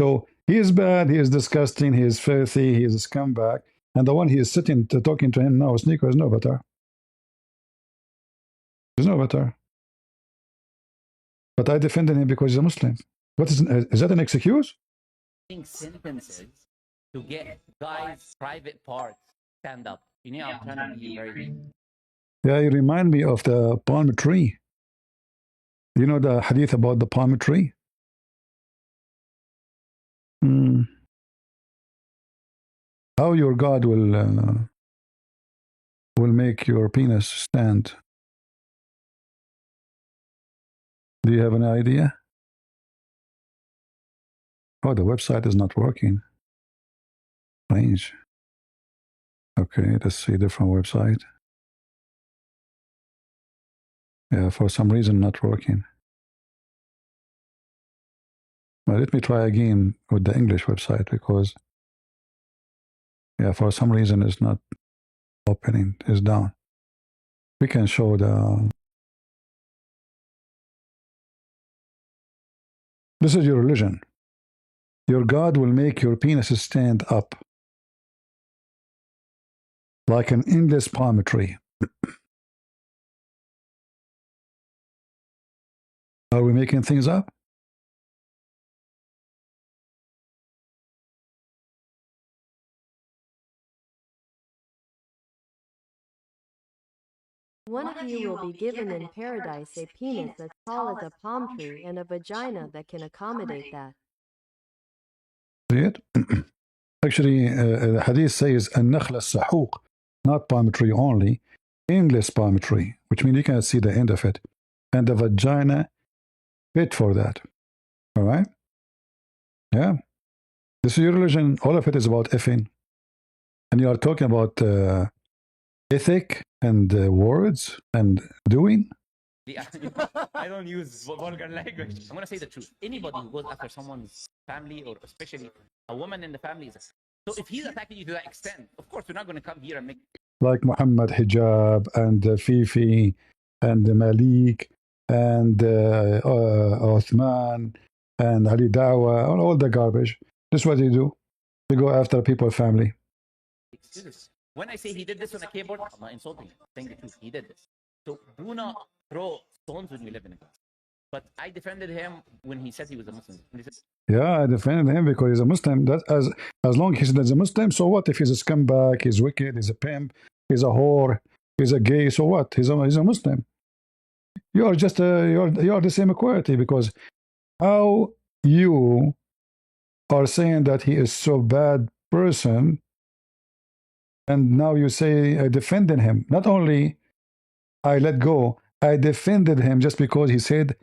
So he is bad, he is disgusting, he is filthy, he is a scumbag. And the one he is sitting to talking to him now, Sneeko, is no better. He's no better. But I defended him because he's a Muslim. What is that an excuse? sentences to get guys' private parts stand up. You know, I'm trying to be very deep. Yeah, you remind me of the palm tree. You know the hadith about the palm tree? How your God will make your penis stand? Do you have any idea? Oh, the website is not working. Strange. Okay, let's see, different website. Yeah, for some reason not working. Well, let me try again with the English website because, yeah, for some reason it's not opening, it's down. We can show the... This is your religion. Your God will make your penis stand up like an endless palm tree. Are we making things up? One of you will be given in paradise a penis as tall as a palm tree and a vagina that can accommodate that. See it? Actually, the hadith says, النخل السحوق, not palm tree only, endless palm tree, which means you can see the end of it. And the vagina fit for that. All right? Yeah. This is your religion. All of it is about effing. And you are talking about ethic and words and doing. I don't use vulgar language. I'm going to say the truth. Anybody who goes after someone's family, or especially a woman in the family, is so if he's attacking you to that extent, of course, we're not going to come here and make... Like Muhammad Hijab and Fifi and Malik and Othman and Ali Dawa, all the garbage. This is what they do. They go after people's family. Excuses. When I say he did this on a keyboard, I'm not insulting him. I'm saying the truth. He did this. So do not throw stones when you live in a class. But I defended him when he said he was a Muslim. Yeah, I defended him because he's a Muslim. That as long as he's a Muslim, so what? If he's a scumbag, he's wicked, he's a pimp, he's a whore, he's a gay, so what? He's a Muslim. You are just you are the same equality, because how you are saying that he is so bad person, and now you say I defended him. Not only I let go, I defended him just because he said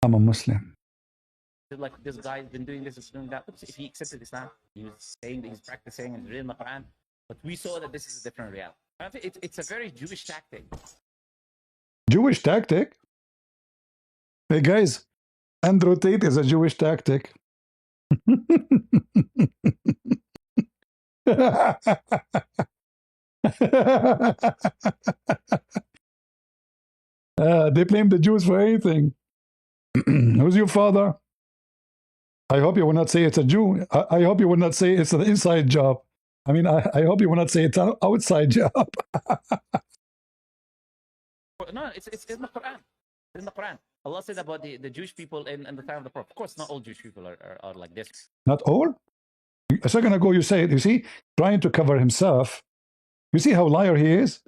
I'm a Muslim. Like, this guy's been doing this, doing that. If he accepted Islam, he was saying that he's practicing and reading the Quran. But we saw that this is a different reality. It's a very Jewish tactic. Jewish tactic? Hey guys, Andrew Tate is a Jewish tactic. They blame the Jews for anything. Who's your father? I hope you will not say it's a Jew. I hope you will not say it's an inside job. I mean, I hope you will not say it's an outside job. No, it's in the Quran. It's in the Quran. Allah said about the Jewish people in the time of the Prophet. Of course, not all Jewish people are like this. Not all? A second ago you said, you see, trying to cover himself. You see how liar he is?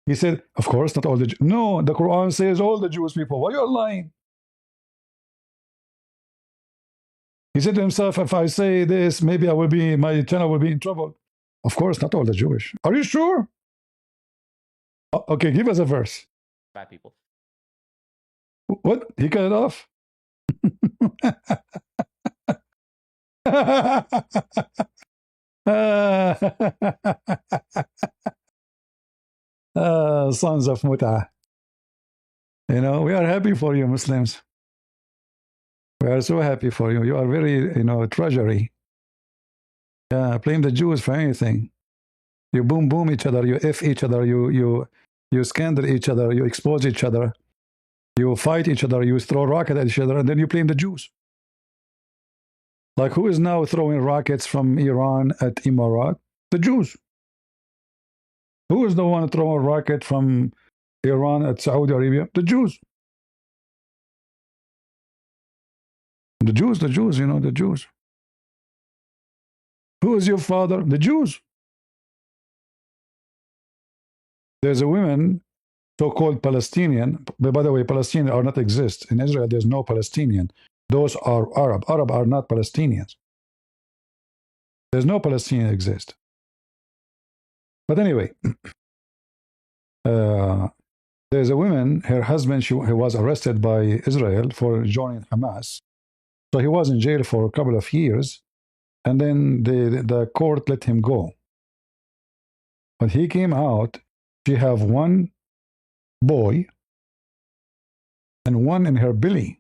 He said, of course, not all the Jews. No, the Quran says all the Jewish people. Why you're lying? He said to himself, if I say this, maybe my channel will be in trouble. Of course, not all the Jewish. Are you sure? Okay, give us a verse. Bad people. What? He cut it off? Sons of Mut'ah. You know, we are happy for you, Muslims. We are so happy for you. You are very, treasury. Yeah, blame the Jews for anything. You boom each other, you F each other, you scandal each other, you expose each other, you fight each other, you throw rockets at each other, and then you blame the Jews. Like who is now throwing rockets from Iran at Emirat? The Jews. Who is the one throwing a rocket from Iran at Saudi Arabia? The Jews. The Jews, the Jews. Who is your father? The Jews. There's a woman, so-called Palestinian. By the way, Palestinians are not exist. In Israel, there's no Palestinian. Those are Arab. Arab are not Palestinians. There's no Palestinian exist. But anyway, there's a woman, her husband, he was arrested by Israel for joining Hamas. So he was in jail for a couple of years, and then the court let him go. When he came out, she have one boy and one in her belly.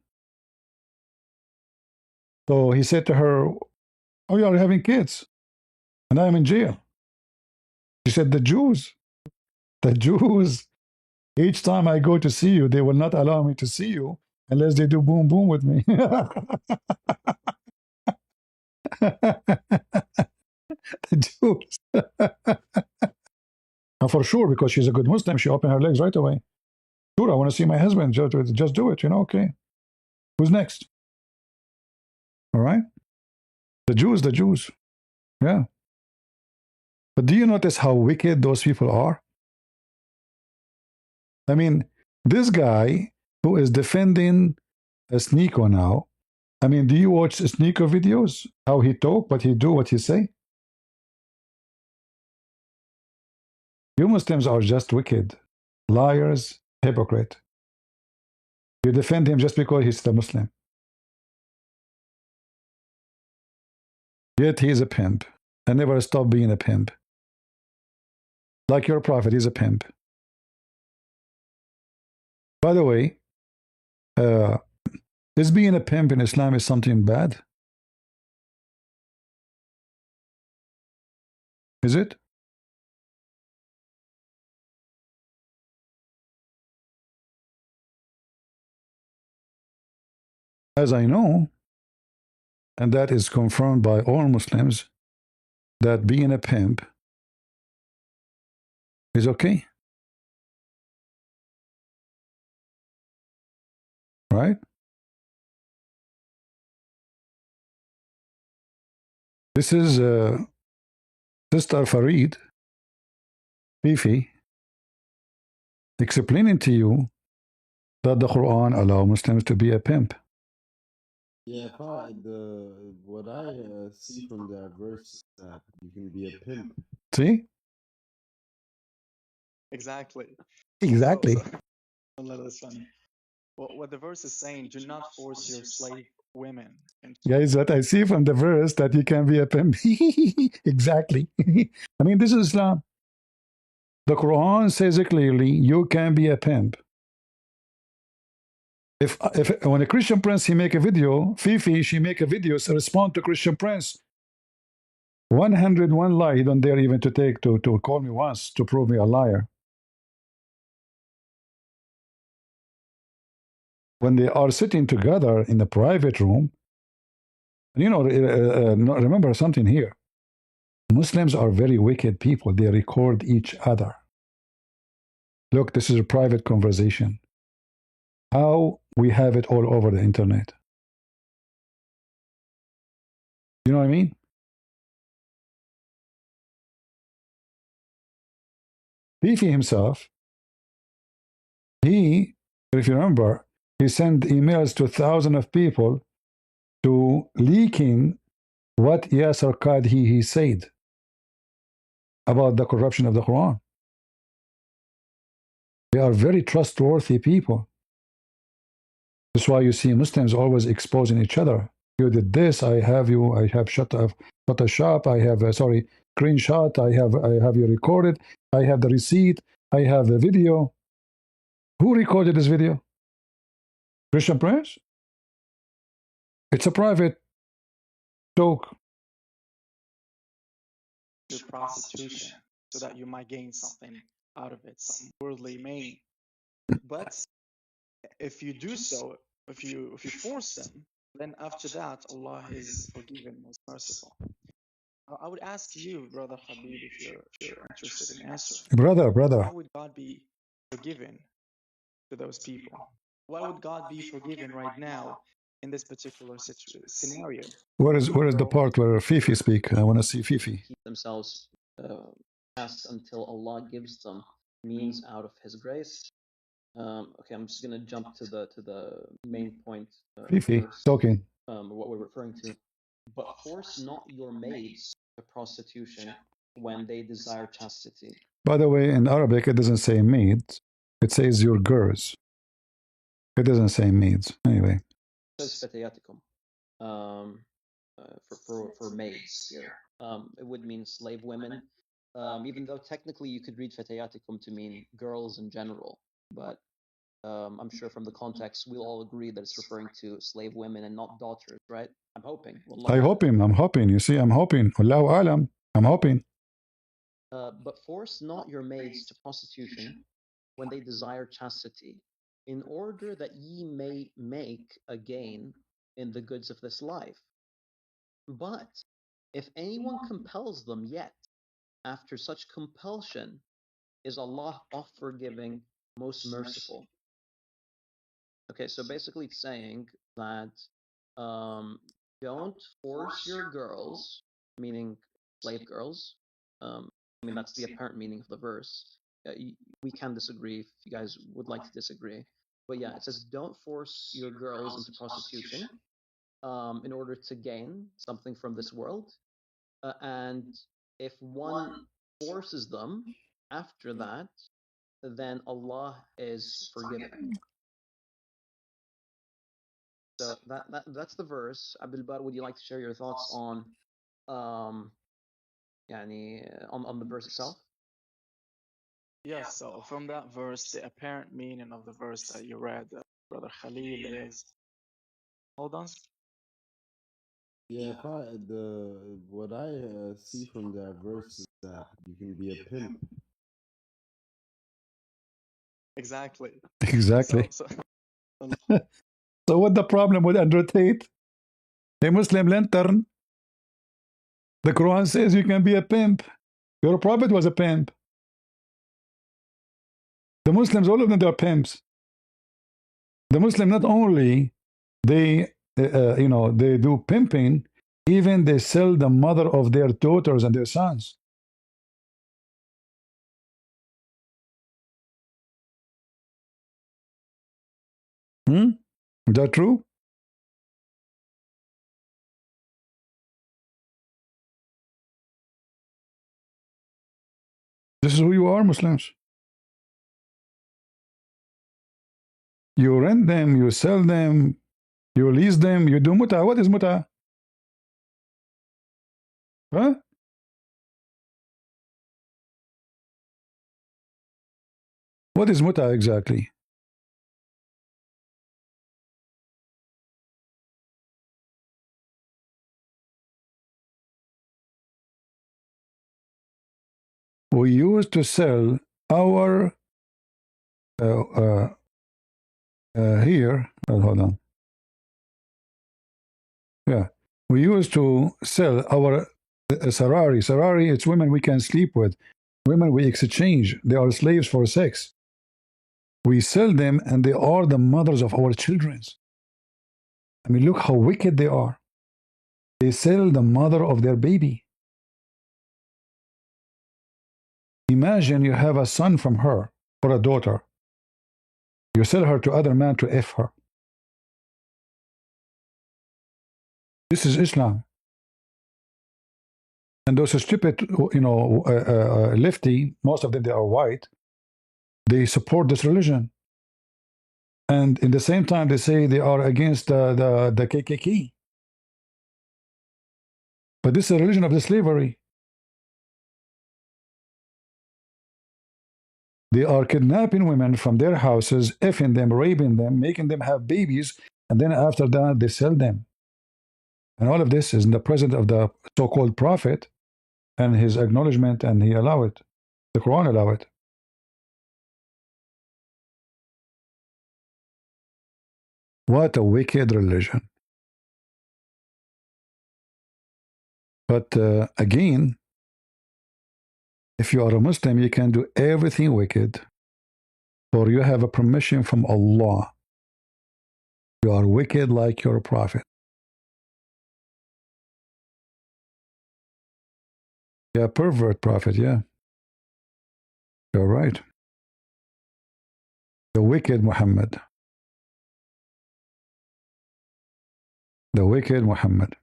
So he said to her, oh, you are having kids, and I'm in jail. She said, the Jews, each time I go to see you, they will not allow me to see you unless they do boom with me. The Jews. And for sure, because she's a good Muslim, she opened her legs right away. Sure, I want to see my husband. Just do it, okay. Who's next? All right? The Jews. Yeah. But do you notice how wicked those people are? I mean, this guy who is defending a Sneeko now, I mean, do you watch Sneeko videos? How he talk, what he do, what he say? You Muslims are just wicked, liars, hypocrite. You defend him just because he's the Muslim. Yet he is a pimp and never stop being a pimp. Like your prophet, he's a pimp. By the way, is being a pimp in Islam is something bad? Is it? As I know, and that is confirmed by all Muslims, that being a pimp is okay. Right? This is Sister Farid, Fifi, explaining to you that the Quran allows Muslims to be a pimp. Yeah, what I see from that verse is that you can be a pimp. See? Exactly. Exactly. That's funny. What the verse is saying, do not force your slave women. Guys, what I see from the verse that you can be a pimp. Exactly. I mean, this is Islam. The Quran says it clearly, you can be a pimp. If when a Christian prince, he make a video, Fifi, she make a video, so respond to Christian prince. 101 lie, he don't dare even to call me once to prove me a liar. When they are sitting together in the private room, You know, remember something here. Muslims are very wicked people. They record each other. Look, this is a private conversation. How we have it all over the internet. You know what I mean? Fifi himself, if you remember, he sent emails to thousands of people to leaking what Yasser Qadhi he said about the corruption of the Quran. They are very trustworthy people. That's why you see Muslims always exposing each other. You did this, I have Photoshop, I have screenshot, I have you recorded, I have the receipt, I have the video. Who recorded this video? Christian Prince? It's a private talk. Your prostitution so that you might gain something out of it, some worldly main. But if you do so, if you force them, then after that Allah is forgiving, most merciful. I would ask you, brother Habib, if you're interested in answering. Brother. Why would God be forgiving to those people? Why would God be forgiving right now in this particular scenario? Where is the part where Fifi speak? I want to see Fifi. Keep themselves fast until Allah gives them means out of His grace. Okay, I'm just gonna jump to the main point. Fifi first, talking. What we're referring to. But force not your maids to prostitution when they desire chastity. By the way, in Arabic, it doesn't say maids. It says your girls. It doesn't say maids. Anyway. It says fatayatikum. For maids here. It would mean slave women. Even though technically you could read fatayatikum to mean girls in general. But I'm sure from the context, we'll all agree that it's referring to slave women and not daughters, right? I'm hoping. I'm hoping. You see, I'm hoping. Allahu alam. I'm hoping. But force not your maids to prostitution when they desire chastity, in order that ye may make a gain in the goods of this life. But if anyone compels them yet, after such compulsion, is Allah oft forgiving, most merciful. Okay, so basically it's saying that don't force your girls, meaning slave girls. That's the apparent meaning of the verse. We can disagree if you guys would like to disagree. But yeah, it says don't force your girls into prostitution in order to gain something from this world. And if one forces them after that, then Allah is forgiving. So that's the verse. Abdul Bar, would you like to share your thoughts on on the verse itself? Yes, so from that verse, the apparent meaning of the verse that you read, Brother Khalil, is... Hold on. Yeah, what I see from that verse is that you can be a pimp. Exactly. Exactly. So what the problem with Andrew Tate? A Muslim lantern. The Quran says you can be a pimp. Your prophet was a pimp. The Muslims, all of them, they are pimps. The Muslim not only they they do pimping, even they sell the mother of their daughters and their sons. Is that true? This is who you are, Muslims. You rent them, you sell them, you lease them, you do muta. What is muta? Huh? What is muta exactly? We used to sell our here. Hold on. Yeah, We used to sell our sarari. Sarari, it's women we can sleep with. Women we exchange. They are slaves for sex. We sell them and they are the mothers of our children. I mean, look how wicked they are. They sell the mother of their baby. Imagine you have a son from her or a daughter. You sell her to other man to F her. This is Islam. And those stupid, lefty, most of them, they are white, they support this religion. And in the same time, they say they are against the KKK. But this is a religion of the slavery. They are kidnapping women from their houses, effing them, raping them, making them have babies, and then after that, they sell them. And all of this is in the presence of the so-called prophet and his acknowledgement, and he allow it. The Quran allow it. What a wicked religion. But again, if you are a Muslim, you can do everything wicked, or you have a permission from Allah. You are wicked like your prophet. Yeah, pervert prophet, yeah. You're right. The wicked Muhammad. The wicked Muhammad.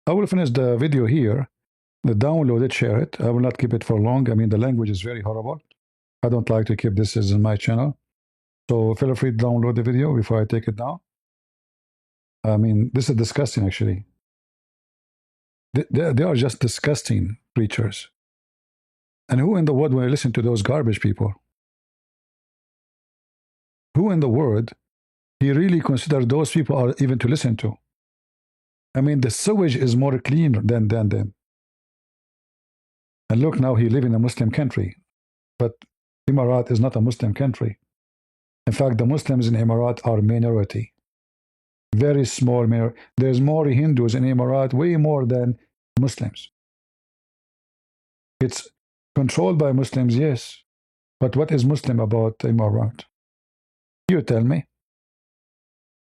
I will finish the video here. Download it, share it. I will not keep it for long. I mean, the language is very horrible. I don't like to keep this as in my channel. So feel free to download the video before I take it down. I mean, this is disgusting, actually. They are just disgusting creatures. And who in the world will listen to those garbage people? Who in the world he really consider those people are even to listen to? I mean, the sewage is more clean than them. And look, now he lives in a Muslim country. But Emirat is not a Muslim country. In fact, the Muslims in Emirat are minority. Very small minority. There's more Hindus in Emirat, way more than Muslims. It's controlled by Muslims, yes. But what is Muslim about Emirat? You tell me.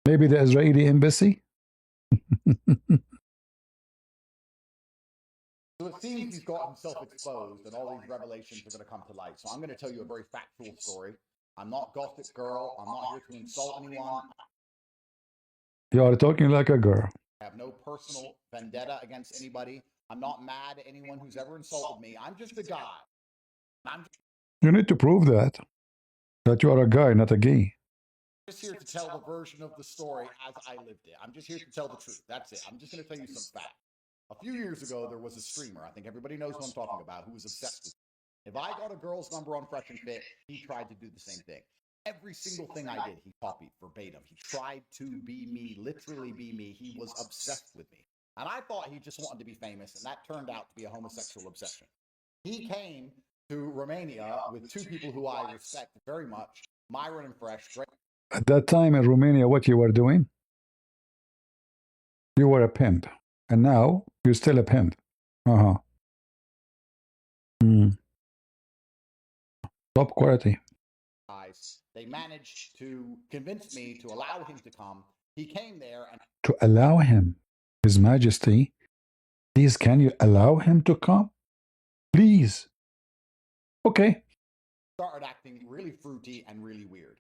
Maybe the Israeli embassy? So it seems he's got himself exposed and all these revelations are going to come to light. So I'm going to tell you a very factual story. I'm not gossip girl. I'm not here to insult anyone. You are talking like a girl. I have no personal vendetta against anybody. I'm not mad at anyone who's ever insulted me. I'm just a guy. You need to prove that you are a guy, not a gay. I'm just here to tell the version of the story as I lived it. I'm just here to tell the truth. That's it. I'm just going to tell you some facts. A few years ago, there was a streamer, I think everybody knows who I'm talking about, who was obsessed with me. If I got a girl's number on Fresh and Fit, he tried to do the same thing. Every single thing I did, he copied verbatim. He tried to be me, literally be me. He was obsessed with me. And I thought he just wanted to be famous, and that turned out to be a homosexual obsession. He came to Romania with two people who I respect very much, Myron and Fresh. At that time in Romania, what you were doing? You were a pimp. And now, you're still a pimp. Top quality. They managed to convince me to allow him to come. He came there and... To allow him, His Majesty, please, can you allow him to come? Please. Okay. Started acting really fruity and really weird.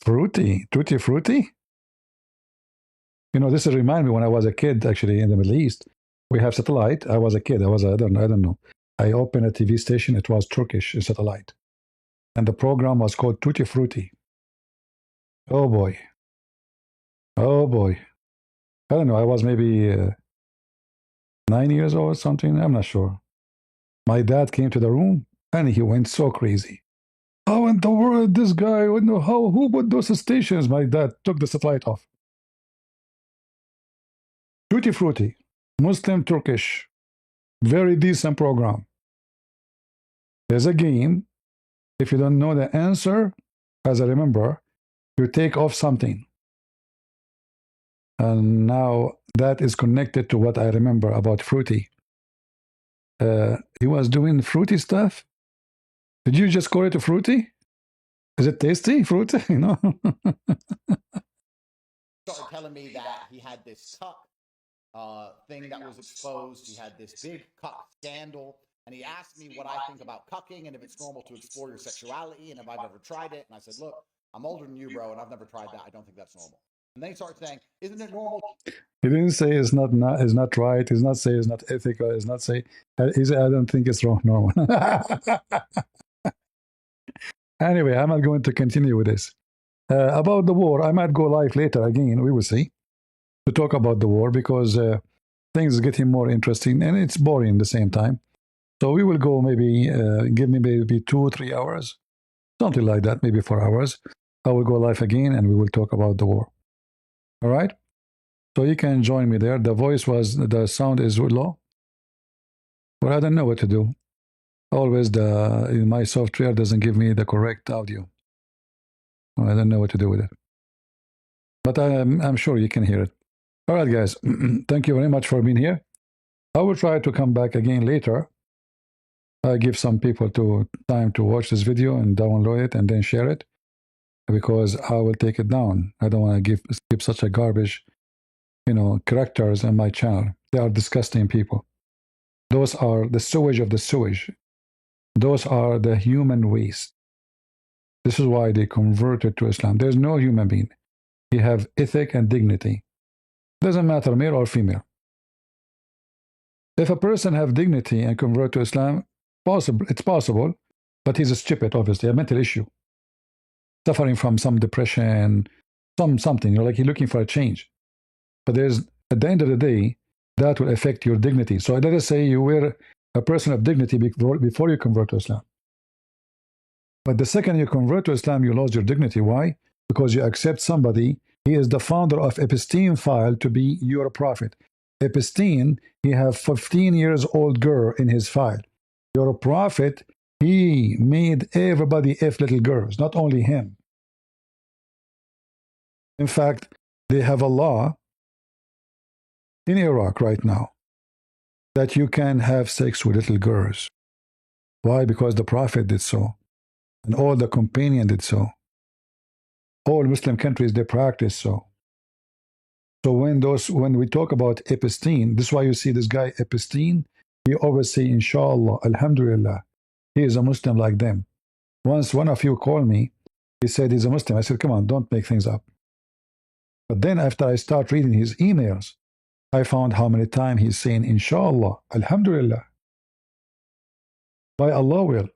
Fruity? Tutti frutti? You know, this reminds me when I was a kid, actually, in the Middle East. We have satellite. I was a kid. I don't know. I opened a TV station. It was Turkish satellite. And the program was called Tutti Frutti. Oh, boy. Oh, boy. I don't know. I was maybe 9 years old or something. I'm not sure. My dad came to the room, and he went so crazy. How in the world this guy, who put those stations? My dad took the satellite off. Tutti Frutti, Muslim Turkish, very decent program. There's a game. If you don't know the answer, as I remember, you take off something. And now that is connected to what I remember about Fruity. He was doing fruity stuff. Did you just call it a fruity? Is it tasty, fruit? You know? Started telling me that he had this cuck thing that was exposed. He had this big cuck scandal. And he asked me what I think about cucking and if it's normal to explore your sexuality and if I've ever tried it. And I said, look, I'm older than you, bro, and I've never tried that. I don't think that's normal. And then he started saying, isn't it normal? He didn't say it's not right. He's not say it's not ethical. He's not say he said, I don't think it's wrong, normal. Anyway, I'm not going to continue with this. About the war, I might go live later again. We will see to talk about the war because things are getting more interesting and it's boring at the same time. So we will go maybe give me maybe 2 or 3 hours, something like that, maybe 4 hours. I will go live again and we will talk about the war. All right. So you can join me there. The sound is low. Well, I don't know what to do. Always my software doesn't give me the correct audio. Well, I don't know what to do with it. But I'm sure you can hear it. All right, guys. Thank you very much for being here. I will try to come back again later. I give some people time to watch this video and download it and then share it because I will take it down. I don't want to give such a garbage, characters on my channel. They are disgusting people. Those are the sewage of the sewage. Those are the human waste. This is why they converted to Islam. There's no human being. He have ethic and dignity. Doesn't matter male or female. If a person have dignity and convert to Islam, it's possible, but he's a stupid, obviously, a mental issue. Suffering from some depression, something, like he's looking for a change. But at the end of the day, that will affect your dignity. So let us say you were a person of dignity before you convert to Islam. But the second you convert to Islam, you lose your dignity. Why? Because you accept somebody. He is the founder of Epstein file to be your prophet. Epstein, he have 15 years old girl in his file. Your prophet, he made everybody F little girls, not only him. In fact, they have a law in Iraq right now that you can have sex with little girls. Why? Because the prophet did so. And all the companions did so. All Muslim countries, they practice so. So when we talk about Epstein, this is why you see this guy Epstein, we always say, Inshallah, Alhamdulillah, he is a Muslim like them. Once one of you called me, he said he's a Muslim. I said, come on, don't make things up. But then after I start reading his emails, I found how many times he's saying, Inshallah, Alhamdulillah. By Allah will.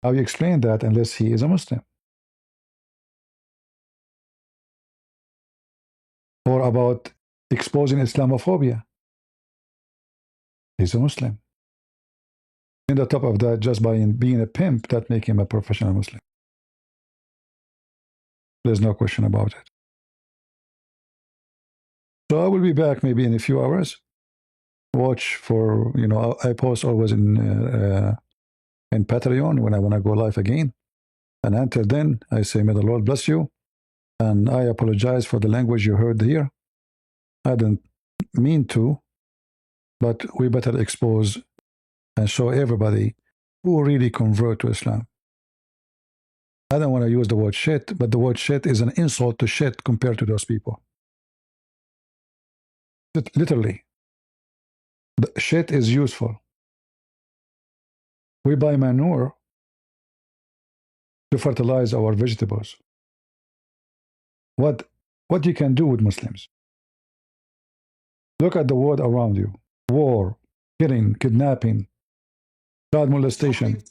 How you explain that unless he is a Muslim? Or about exposing Islamophobia. He's a Muslim. And on top of that, just by being a pimp, that makes him a professional Muslim. There's no question about it. So I will be back maybe in a few hours. Watch for, I post always in Patreon when I want to go live again. And until then, I say, may the Lord bless you. And I apologize for the language you heard here. I didn't mean to, but we better expose and show everybody who really convert to Islam. I don't want to use the word shit, but the word shit is an insult to shit compared to those people. Literally. The shit is useful. We buy manure to fertilize our vegetables. What you can do with Muslims? Look at the world around you. War, killing, kidnapping, child molestation,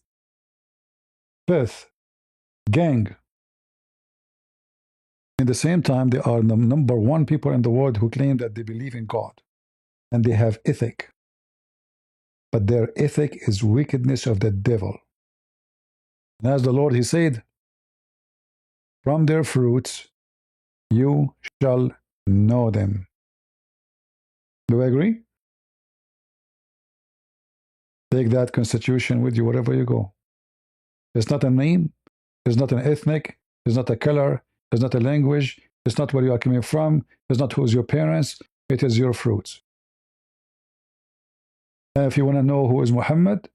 theft, gang. At the same time, they are the number one people in the world who claim that they believe in God and they have ethic. But their ethic is wickedness of the devil. And as the Lord, he said, from their fruits you shall know them. Do I agree? Take that constitution with you wherever you go. It's not a name, it's not an ethnic, it's not a color, it's not a language, It's not where you are coming from. It's not who's your parents. It is your fruits. If you want to know who is Muhammad,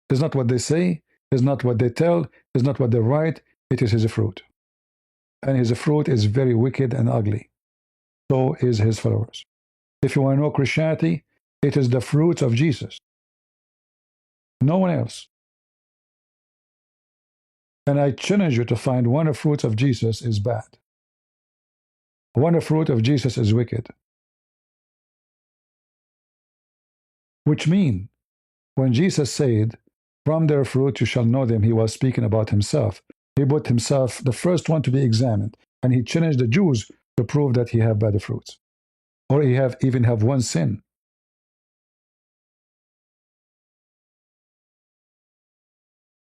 it's not what they say, it's not what they tell, it's not what they write, it is his fruit. And his fruit is very wicked and ugly. So is his followers. If you want to know Christianity, it is the fruits of Jesus. No one else. And I challenge you to find one of the fruits of Jesus is bad. One of the fruit of Jesus is wicked. Which means, when Jesus said, from their fruit you shall know them, he was speaking about himself. He put himself the first one to be examined. And he challenged the Jews to prove that he have bad fruits. Or he even have one sin.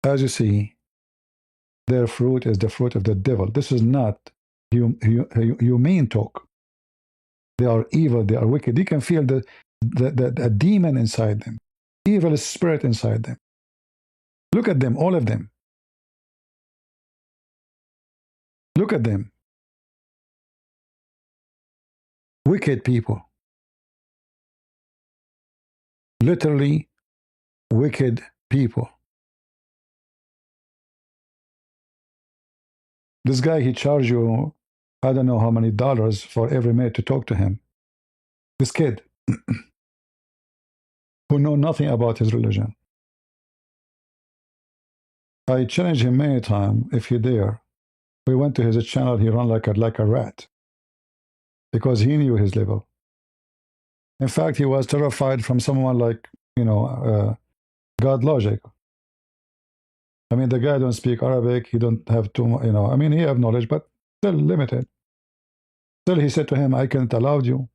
As you see, their fruit is the fruit of the devil. This is not humane talk. They are evil, they are wicked. You can feel the demon inside them, evil spirit inside them. Look at them, all of them. Look at them. Wicked people. Literally wicked people. This guy, he charged you, I don't know how many dollars for every minute to talk to him. This kid, who know nothing about his religion. I challenged him many times, if he dare. We went to his channel, he ran like a rat. Because he knew his level. In fact, he was terrified from someone like, God Logic. I mean, the guy don't speak Arabic, he don't have too much, I mean, he have knowledge, but still limited. Still, he said to him, I can't allow you.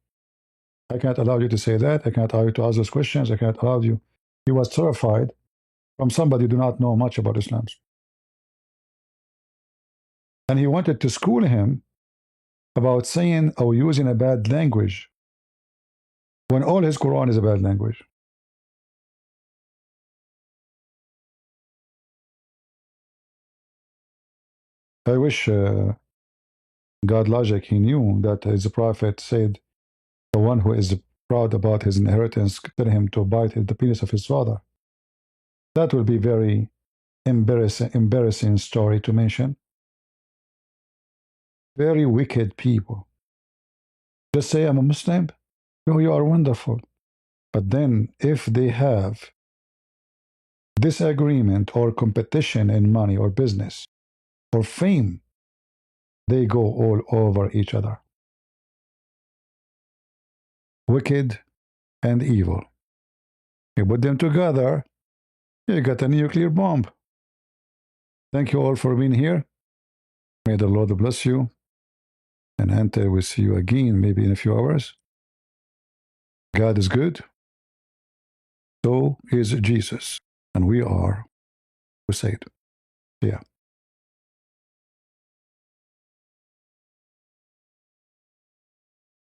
I can't allow you to say that. I can't allow you to ask those questions. I can't allow you. He was terrified from somebody who do not know much about Islam. And he wanted to school him about saying or using a bad language when all his Quran is a bad language. I wish God Logic, he knew that his prophet said, the one who is proud about his inheritance, tell him to bite the penis of his father. That will be very embarrassing story to mention. Very wicked people. Just say, I'm a Muslim. Oh, you are wonderful. But then if they have disagreement or competition in money or business or fame, they go all over each other. Wicked and evil. You put them together, you got a nuclear bomb. Thank you all for being here. May the Lord bless you. And until we see you again, maybe in a few hours. God is good. So is Jesus. And we are crusade. Yeah.